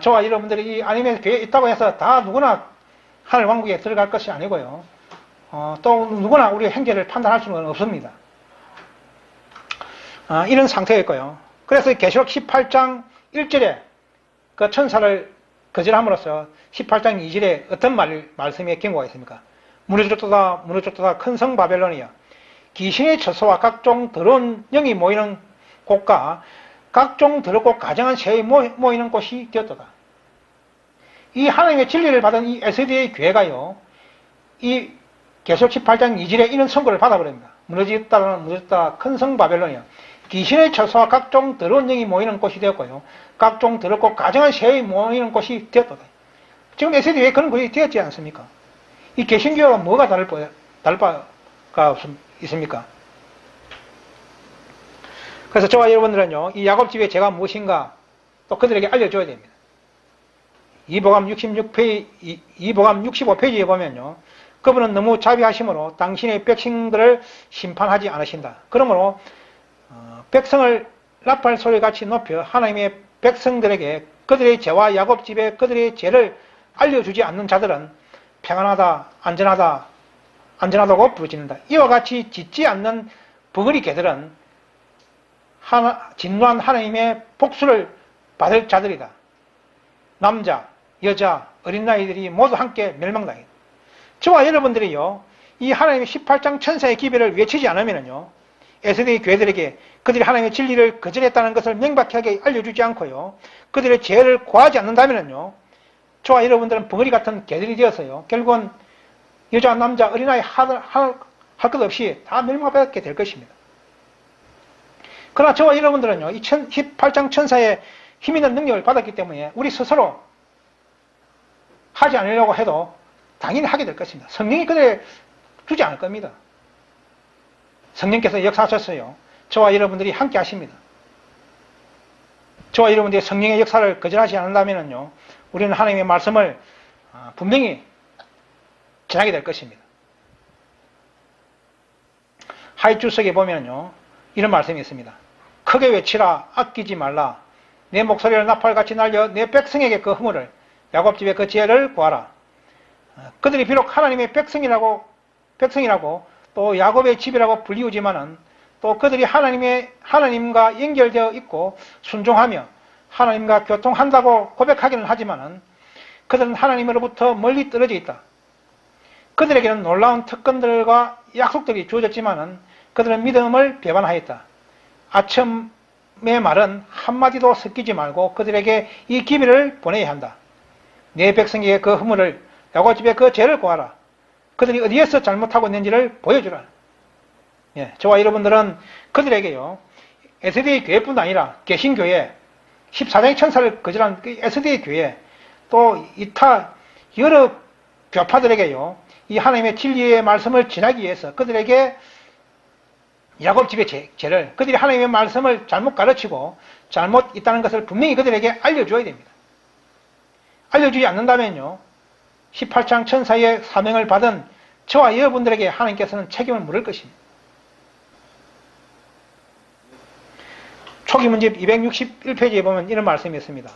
저와 여러분들이 이 아니면 교회에 있다고 해서 다 누구나 하늘 왕국에 들어갈 것이 아니고요, 또 누구나 우리의 행제를 판단할 수는 없습니다. 이런 상태였고요. 그래서 계시록 18장 1절에 그 천사를 거절함으로써 18장 2절에 어떤 말씀의 경고가 있습니까? 무너졌도다 무너졌도다 큰 성 바벨론이여, 귀신의 처소와 각종 더러운 영이 모이는 곳과 각종 더럽고 가증한 새이 모이는 곳이 되었도다. 이 하나님의 진리를 받은 이 SDA 교회가요, 이 계시록 18장 2절에 이런 선고를 받아버립니다. 무너졌다 큰 성 바벨론이여, 귀신의 처소와 각종 더러운 영이 모이는 곳이 되었고요, 각종 더럽고 가증한 새이 모이는 곳이 되었도다. 지금 SDA에 그런 곳이 되었지 않습니까? 이 개신교와 뭐가 다를 바가 있습니까? 그래서 저와 여러분들은요, 이 야곱집의 죄가 무엇인가 또 그들에게 알려줘야 됩니다. 이복음 65페이지에 보면요, 그분은 너무 자비하심으로 당신의 백성들을 심판하지 않으신다. 그러므로 백성을 나팔 소리같이 높여 하나님의 백성들에게 그들의 죄와 야곱집의 그들의 죄를 알려주지 않는 자들은 평안하다, 안전하다고 부르짖는다. 이와 같이 짓지 않는 버거리 개들은 진노한 하나님의 복수를 받을 자들이다. 남자, 여자, 어린 나이들이 모두 함께 멸망당했다. 저와 여러분들이요, 이 하나님의 18장 천사의 기별을 외치지 않으면요, SDA 교회들에게 그들이 하나님의 진리를 거절했다는 것을 명백하게 알려주지 않고요, 그들의 죄를 고하지 않는다면요, 저와 여러분들은 벙어리 같은 개들이 되어서요, 결국은 여자, 남자, 어린아이 할 것 없이 다 멸망받게 될 것입니다. 그러나 저와 여러분들은요, 이 18장 천사의 힘 있는 능력을 받았기 때문에 우리 스스로 하지 않으려고 해도 당연히 하게 될 것입니다. 성령이 그들 주지 않을 겁니다. 성령께서 역사하셨어요. 저와 여러분들이 함께 하십니다. 저와 여러분들이 성령의 역사를 거절하지 않는다면요, 우리는 하나님의 말씀을 분명히 전하게 될 것입니다. 하이주석에 보면요, 이런 말씀이 있습니다. 크게 외치라, 아끼지 말라. 내 목소리를 나팔같이 날려 내 백성에게 그 허물을, 야곱집에 그 죄를 구하라. 그들이 비록 하나님의 백성이라고 또 야곱의 집이라고 불리우지만은 또 그들이 하나님과 연결되어 있고 순종하며 하나님과 교통한다고 고백하기는 하지만은 그들은 하나님으로부터 멀리 떨어져 있다. 그들에게는 놀라운 특권들과 약속들이 주어졌지만은 그들은 믿음을 배반하였다. 아첨의 말은 한마디도 섞이지 말고 그들에게 이 기별을 보내야 한다. 내 백성에게 그 허물을, 야곱집에 그 죄를 구하라. 그들이 어디에서 잘못하고 있는지를 보여주라. 예, 저와 여러분들은 그들에게요, 에스더의 교회뿐 아니라 개신교회, 14장의 천사를 거절한 그 에스더의 교회, 또 이타 여러 교파들에게요, 이 하나님의 진리의 말씀을 전하기 위해서 그들에게 야곱집의 죄를, 그들이 하나님의 말씀을 잘못 가르치고 잘못 있다는 것을 분명히 그들에게 알려줘야 됩니다. 알려주지 않는다면요, 18장 천사의 사명을 받은 저와 여러분들에게 하나님께서는 책임을 물을 것입니다. 초기 문집 261페이지에 보면 이런 말씀이 있습니다.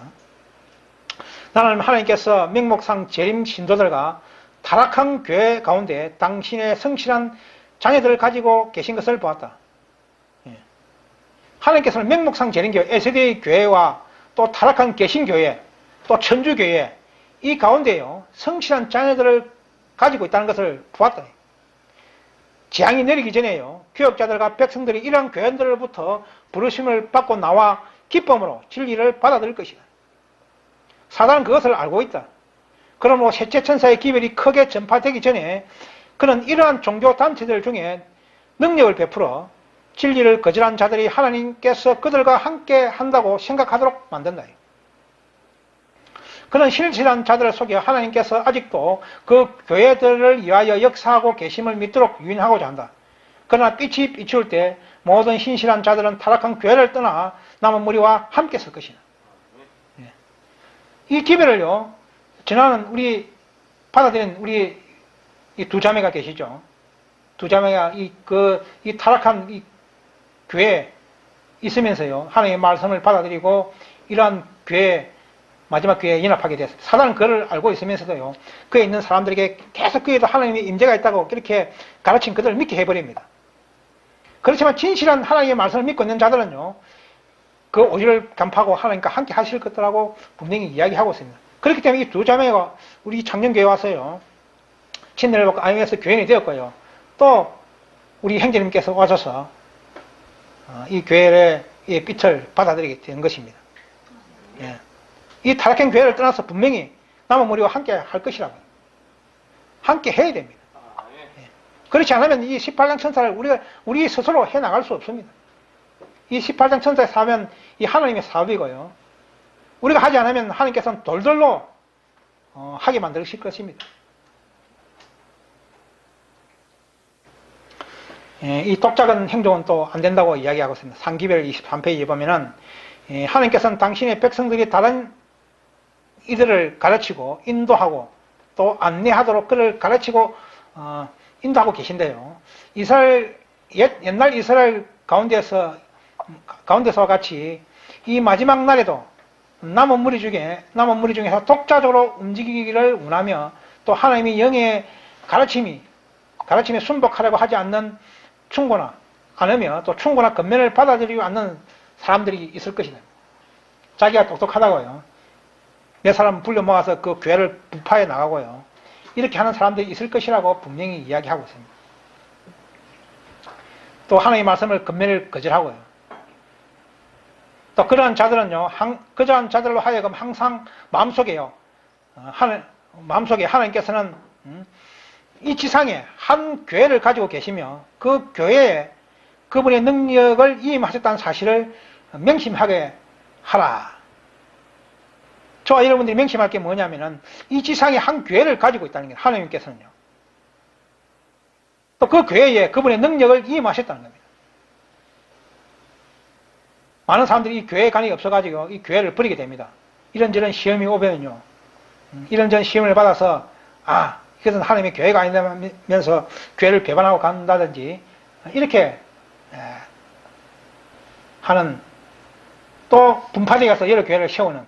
나는 하나님께서 명목상 재림 신도들과 타락한 교회 가운데 당신의 성실한 자녀들을 가지고 계신 것을 보았다. 하나님께서는 명목상 재림교회, 에스더의 교회와 또 타락한 개신교회, 또 천주교회, 이 가운데요, 성실한 자녀들을 가지고 있다는 것을 보았다. 재앙이 내리기 전에요, 교역자들과 백성들이 이러한 교회들로부터 부르심을 받고 나와 기쁨으로 진리를 받아들일 것이다. 사단은 그것을 알고 있다. 그러므로 셋째 천사의 기별이 크게 전파되기 전에 그는 이러한 종교 단체들 중에 능력을 베풀어 진리를 거절한 자들이 하나님께서 그들과 함께 한다고 생각하도록 만든다. 그런 신실한 자들을 속여 하나님께서 아직도 그 교회들을 위하여 역사하고 계심을 믿도록 유인하고자 한다. 그러나 빛이 비추울 때 모든 신실한 자들은 타락한 교회를 떠나 남은 무리와 함께 설 것이다. 이 기별을요, 지나는 우리 받아들인 우리 이 두 자매가 계시죠. 두 자매가 이 타락한 이 교회에 있으면서요, 하나님의 말씀을 받아들이고 이러한 교회, 마지막 교회에 연합하게 됐어요. 사단은 그걸 알고 있으면서도요, 그에 있는 사람들에게 계속 그에도 하나님의 임재가 있다고 그렇게 가르친 그들을 믿게 해버립니다. 그렇지만 진실한 하나님의 말씀을 믿고 있는 자들은요, 그 오리를 간파하고 하나님과 함께 하실 것들하고 분명히 이야기하고 있습니다. 그렇기 때문에 이 두 자매가 우리 창녕교회 와서요, 친례를 받고 IMS 교인이 되었고요, 또 우리 형제님께서 와셔서 이 교회의 빛을 받아들이게 된 것입니다. 예. 이 타락한 교회를 떠나서 분명히 남은 무리와 함께 할 것이라고. 함께 해야 됩니다. 예. 그렇지 않으면 이 18장 천사를 우리 스스로 해 나갈 수 없습니다. 이 18장 천사의 사업은 이 하나님의 사업이고요. 우리가 하지 않으면 하나님께서는 돌돌로 하게 만드실 것입니다. 예, 이 똑작은 행동은 또 안 된다고 이야기하고 있습니다. 상기별 23페이지에 보면은 하나님께서는 당신의 백성들이 다른 이들을 가르치고 인도하고 또 안내하도록 그를 가르치고 인도하고 계신데요. 옛날 이스라엘 가운데서와 같이 이 마지막 날에도 남은 무리 중에서 독자적으로 움직이기를 원하며 또 하나님의 영의 가르침에 순복하려고 하지 않는 충고나 않으며 또 충고나 권면을 받아들이지 않는 사람들이 있을 것이다. 자기가 똑똑하다고요, 내 사람 불려 모아서 그 교회를 부파해 나가고요, 이렇게 하는 사람들이 있을 것이라고 분명히 이야기하고 있습니다. 또 하나님의 말씀을 권면을 거절하고요. 또 그러한 자들은요, 그러한 자들로 하여금 항상 마음속에 하나님께서는 이 지상에 한 교회를 가지고 계시며 그 교회에 그분의 능력을 임하셨다는 사실을 명심하게 하라. 저와 여러분들이 명심할 게 뭐냐면은 이 지상에 한 교회를 가지고 있다는 게 하나님께서는요. 또 그 교회에 그분의 능력을 임하셨다는 겁니다. 많은 사람들이 이 교회에 관이 없어가지고 이 교회를 버리게 됩니다. 이런저런 시험이 오면요. 이런저런 시험을 받아서 이것은 하나님의 교회가 아니면서 교회를 배반하고 간다든지 이렇게 하는, 또 분파되어 가서 여러 교회를 세우는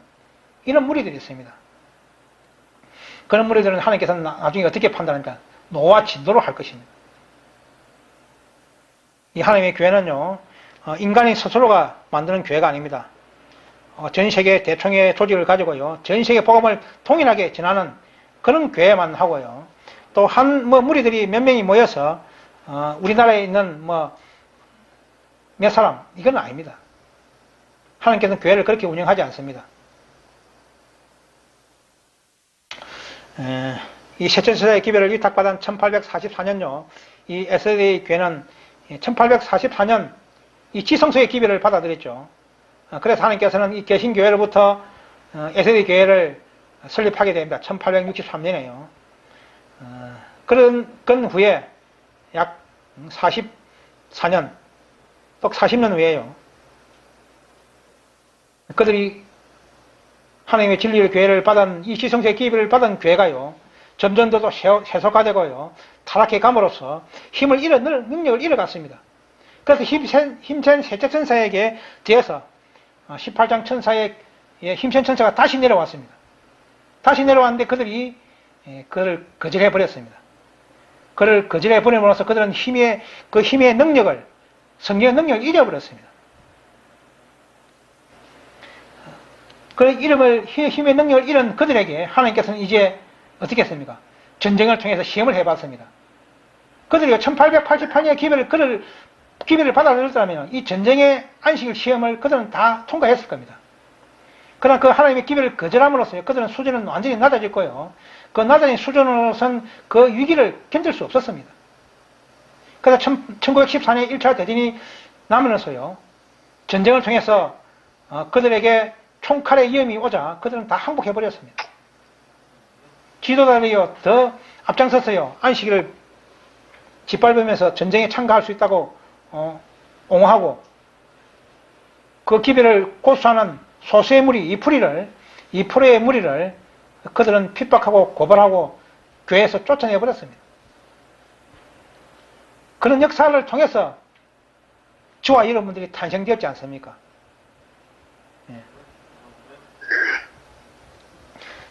이런 무리들이 있습니다. 그런 무리들은 하나님께서는 나중에 어떻게 판단합니까? 노와 진노로 할 것입니다. 이 하나님의 교회는요, 인간이 스스로가 만드는 교회가 아닙니다. 전 세계 대총회 조직을 가지고요, 전 세계 복음을 통일하게 전하는 그런 교회만 하고요, 또 무리들이 몇 명이 모여서 우리나라에 있는 몇 사람, 이건 아닙니다. 하나님께서는 교회를 그렇게 운영하지 않습니다. 이 세천세대의 기별을 위탁받은 1844년요, 이 SDA 교회는 1844년 이 지성소의 기별을 받아들였죠. 그래서 하나님께서는 이 개신교회로부터 SDA 교회를 설립하게 됩니다. 1863년에요. 그런 후에 약 44년, 또 40년 후에요. 그들이 하나님의 진리의 교회를 받은, 이 지성소의 기별을 받은 교회가요, 점점 더 세속화되고요, 타락해 감으로써 능력을 잃어갔습니다. 그래서 힘센 셋째 천사에게 뒤에서 18장 천사의 힘센 천사가 다시 내려왔습니다. 다시 내려왔는데 그들이 그를 거절해 버렸습니다. 그를 거절해 버림으로써 그들은 힘의 능력을, 성령의 능력을 잃어버렸습니다. 그 힘의 능력을 잃은 그들에게 하나님께서는 이제 어떻게 했습니까? 전쟁을 통해서 시험을 해봤습니다. 그들이 1888년에 기별을 받아들였다면 이 전쟁의 안식일 시험을 그들은 다 통과했을 겁니다. 그러나 그 하나님의 기별을 거절함으로써 그들은 수준은 완전히 낮아졌고요, 그 낮아진 수준으로서는 그 위기를 견딜 수 없었습니다. 그래서 1914년 1차 대전이 나면서요, 전쟁을 통해서 그들에게 총칼의 위험이 오자 그들은 다 항복해버렸습니다. 지도자들이요, 더 앞장서서요, 안식일을 짓밟으면서 전쟁에 참가할 수 있다고 옹호하고, 그 기별을 고수하는 소수의 무리, 이 프로의 무리를 그들은 핍박하고 고발하고 교회에서 쫓아내버렸습니다. 그런 역사를 통해서 저와 여러분들이 탄생되었지 않습니까?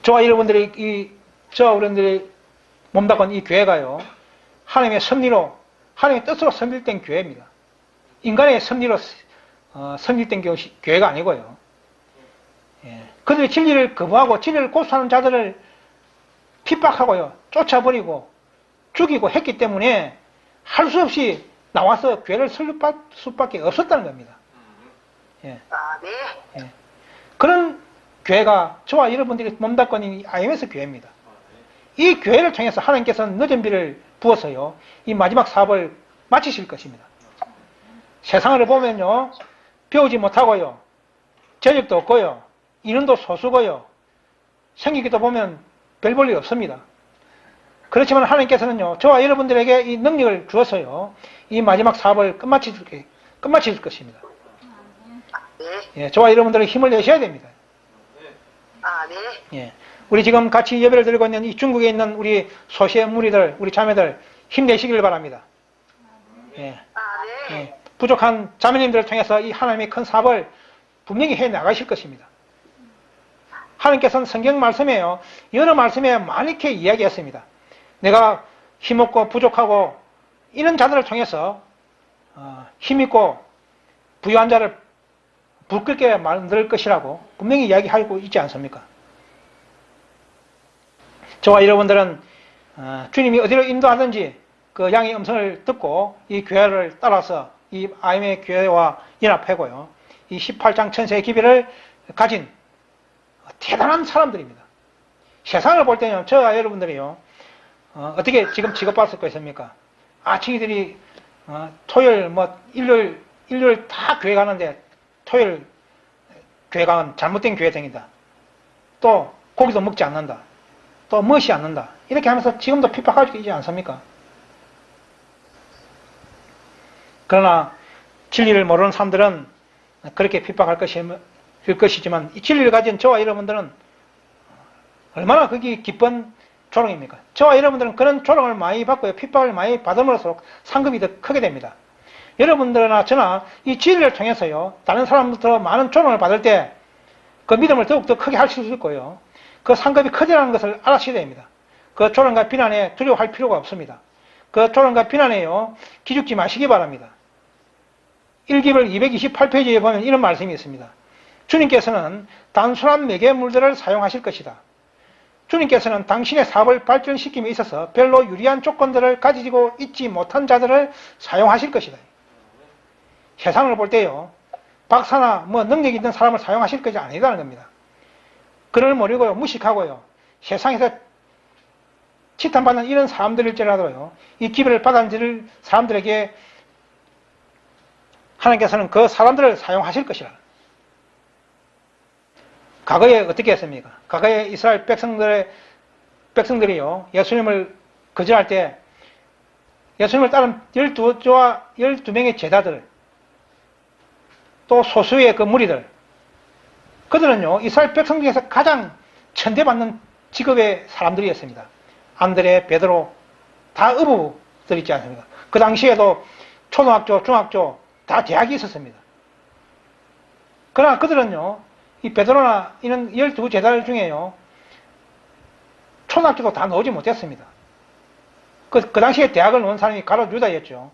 저와 여러분들이 몸담은 이 교회가요, 하나님의 섭리로, 하나님의 뜻으로 설립된 교회입니다. 인간의 섭리로 설립된 교회가 아니고요. 그들이 진리를 거부하고 진리를 고수하는 자들을 핍박하고요, 쫓아버리고 죽이고 했기 때문에 할 수 없이 나와서 교회를 설립할 수밖에 없었다는 겁니다. 그런 교회가 저와 여러분들이 몸담고 있는 IMS 교회입니다. 이 교회를 통해서 하나님께서는 늦은 비를 부어서요, 이 마지막 사업을 마치실 것입니다. 세상을 보면요, 배우지 못하고요, 재력도 없고요, 인원도 소수고요, 생기기도 보면 별 볼 일 없습니다. 그렇지만 하나님께서는요, 저와 여러분들에게 이 능력을 주어서요, 이 마지막 사업을 끝마칠 것입니다. 저와 여러분들은 힘을 내셔야 됩니다. 우리 지금 같이 예배를 드리고 있는 이 중국에 있는 우리 소시의 무리들, 우리 자매들 힘내시길 바랍니다. 부족한 자매님들을 통해서 이 하나님의 큰 사업을 분명히 해 나가실 것입니다. 하나님께서는 성경 말씀에요, 여러 말씀에 많이 이렇게 이야기했습니다. 내가 힘없고 부족하고 이런 자들을 통해서 힘있고 부유한 자를 불 끓게 만들 것이라고 분명히 이야기하고 있지 않습니까? 저와 여러분들은 주님이 어디로 인도하든지 그 양의 음성을 듣고 이 교회를 따라서 이 IM의 교회와 연합하고요, 이 18장 천세의 기별을 가진 대단한 사람들입니다. 세상을 볼 때는 저와 여러분들이요, 어떻게 지금 취급받을 거 있습니까? 저희들이 토요일, 일요일 다 교회 가는데 토요일 교회 가면 잘못된 교회생이다. 또 고기도 먹지 않는다. 또 멋이 않는다. 이렇게 하면서 지금도 핍박하고 있지 않습니까? 그러나 진리를 모르는 사람들은 그렇게 핍박할 것이지만 이 진리를 가진 저와 여러분들은 얼마나 그게 기쁜 조롱입니까? 저와 여러분들은 그런 조롱을 많이 받고요. 핍박을 많이 받음으로써 상급이 더 크게 됩니다. 여러분들이나 저나 이 진리를 통해서요. 다른 사람부터 많은 조롱을 받을 때 그 믿음을 더욱더 크게 할 수 있을 거예요. 그 상급이 크다는 것을 알아셔야 됩니다. 그 조롱과 비난에 두려워할 필요가 없습니다. 그 조롱과 비난에요. 기죽지 마시기 바랍니다. 1기별 228페이지에 보면 이런 말씀이 있습니다. 주님께서는 단순한 매개물들을 사용하실 것이다. 주님께서는 당신의 사업을 발전시킴에 있어서 별로 유리한 조건들을 가지고 있지 못한 자들을 사용하실 것이다. 세상을 볼 때요. 박사나 능력 있는 사람을 사용하실 것이 아니다는 겁니다. 그를 모르고요. 무식하고요. 세상에서 치탄받는 이런 사람들일지라도요. 이 기별을 받아들일 사람들에게 하나님께서는 그 사람들을 사용하실 것이라. 과거에 어떻게 했습니까? 과거에 이스라엘 백성들이요. 예수님을 거절할 때 예수님을 따른 12명의 제자들 또 소수의 그 무리들 그들은요. 이스라엘 백성 중에서 가장 천대받는 직업의 사람들이었습니다. 안드레, 베드로 다 어부들 있지 않습니까? 그 당시에도 초등학교, 중학교 다 대학이 있었습니다. 그러나 그들은요. 이 베드로나 이런 12제자들 중에요. 초등학교도 다 나오지 못했습니다. 그 당시에 대학을 나온 사람이 가룟 유다였죠.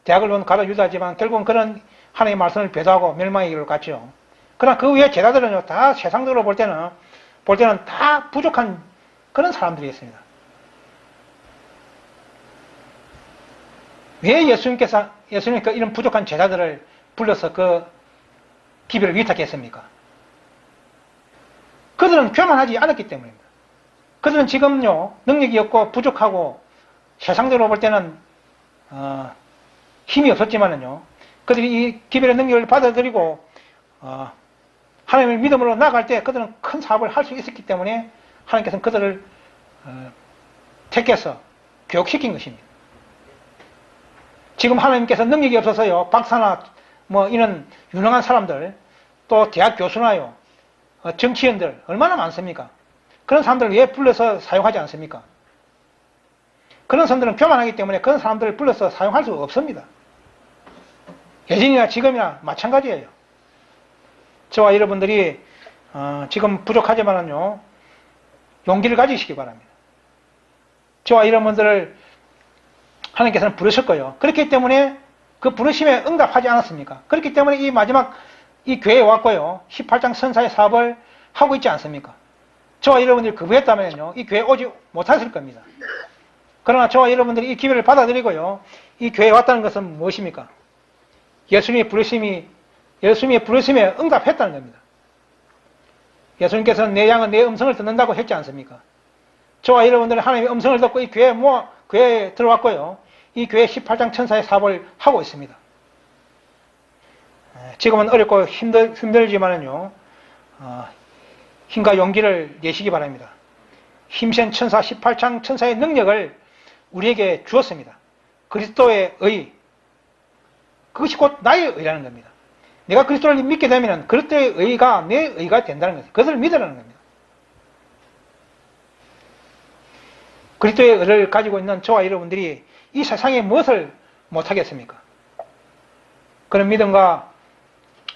대학을 나온 가룟 유다지만 결국은 그런 하나님의 말씀을 배도하고 멸망의 길을 갔죠. 그러나 그 위에 제자들은요. 다 세상적으로 볼 때는 다 부족한 그런 사람들이었습니다. 왜 예수님께서 이런 부족한 제자들을 불러서 그 기별을 위탁했습니까? 그들은 교만하지 않았기 때문입니다. 그들은 지금요 능력이 없고 부족하고 세상적으로 볼 때는 힘이 없었지만은요 그들이 이 기별의 능력을 받아들이고 하나님의 믿음으로 나아갈 때 그들은 큰 사업을 할 수 있었기 때문에 하나님께서는 그들을 택해서 교육시킨 것입니다. 지금 하나님께서 능력이 없어서요 박사나 이런 유능한 사람들 또 대학 교수나요 정치인들 얼마나 많습니까? 그런 사람들을 왜 불러서 사용하지 않습니까? 그런 사람들은 교만하기 때문에 그런 사람들을 불러서 사용할 수 없습니다. 예전이나 지금이나 마찬가지예요. 저와 여러분들이 지금 부족하지만은요 용기를 가지시기 바랍니다. 저와 여러분들을 하나님께서는 부르실 거예요. 그렇기 때문에 그 부르심에 응답하지 않았습니까? 그렇기 때문에 이 마지막 이 교회에 왔고요 18장 선사의 사업을 하고 있지 않습니까? 저와 여러분들이 거부했다면요 이 교회에 오지 못하실 겁니다. 그러나 저와 여러분들이 이 기회를 받아들이고요 이 교회에 왔다는 것은 무엇입니까? 예수님의 부르심에 응답했다는 겁니다. 예수님께서는 내 양은 내 음성을 듣는다고 했지 않습니까? 저와 여러분들은 하나님의 음성을 듣고 이 교회에 들어왔고요. 이 교회 18장 천사의 사업을 하고 있습니다. 지금은 어렵고 힘들지만은요, 힘과 용기를 내시기 바랍니다. 힘센 천사 18장 천사의 능력을 우리에게 주었습니다. 그리스도의 의, 그것이 곧 나의 의라는 겁니다. 내가 그리스도를 믿게 되면 그리스도의 의가 내 의가 된다는 것입니다. 그것을 믿으라는 겁니다. 그리스도의 의를 가지고 있는 저와 여러분들이 이 세상에 무엇을 못하겠습니까? 그런 믿음과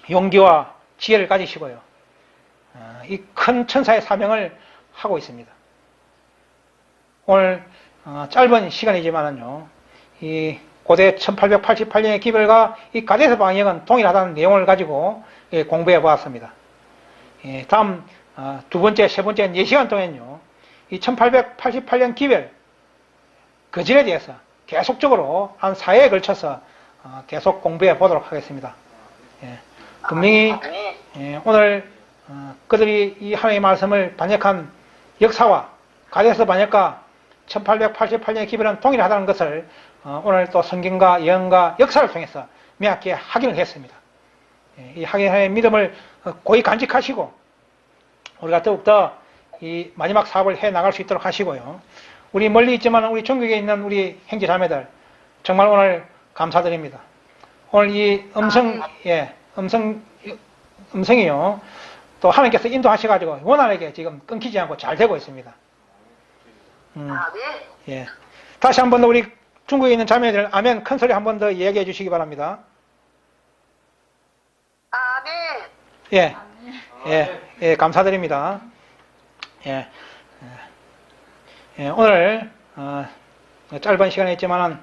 용기와 지혜를 가지시고요. 이 큰 천사의 사명을 하고 있습니다. 오늘 짧은 시간이지만은요, 이 고대 1888년의 기별과 이 가데스 방역은 동일하다는 내용을 가지고 공부해 보았습니다. 다음 두 번째, 세 번째 4시간 동안요, 이 1888년 기별 거절에 대해서 계속적으로 한 4회에 걸쳐서 계속 공부해 보도록 하겠습니다. 분명히 오늘 그들이 이 하나님의 말씀을 반역한 역사와 가데스 반역과 1888년의 기별은 동일하다는 것을 오늘 또 성경과 예언과 역사를 통해서 명확히 확인을 했습니다. 이 확인의 믿음을 고이 간직하시고 우리가 더욱더 이 마지막 사업을 해 나갈 수 있도록 하시고요. 우리 멀리 있지만 우리 중국에 있는 우리 형제 자매들 정말 오늘 감사드립니다. 오늘 이 음성이요. 또 하나님께서 인도하셔가지고 원활하게 지금 끊기지 않고 잘 되고 있습니다. 예. 다시 한 번 더 우리 중국에 있는 자매들 아멘 큰 소리 한 번 더 이야기해 주시기 바랍니다. 아멘. 예. 예, 감사드립니다. 예. 오늘 짧은 시간이 있지만은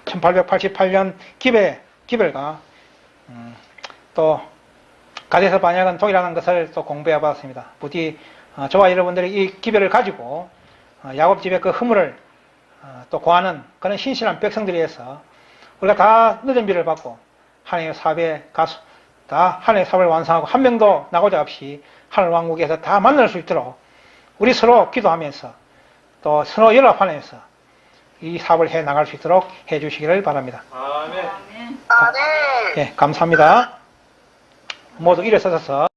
1888년 기별과 또 가데스 반역은 독이라는 것을 또 공부해 봤습니다. 부디 저와 여러분들이 이 기별을 가지고 야곱 집의 그 허물을 또 고하는 그런 신실한 백성들이 해서 우리가 다 늦은 비를 받고 하나님의 사업에 가서 다 하나님의 사업을 완성하고 한 명도 나고자 없이 하늘 왕국에서 다 만날 수 있도록 우리 서로 기도하면서 또 서로 연합하면서 이 사업을 해 나갈 수 있도록 해 주시기를 바랍니다. 아멘. 예, 감사합니다. 모두 일어서서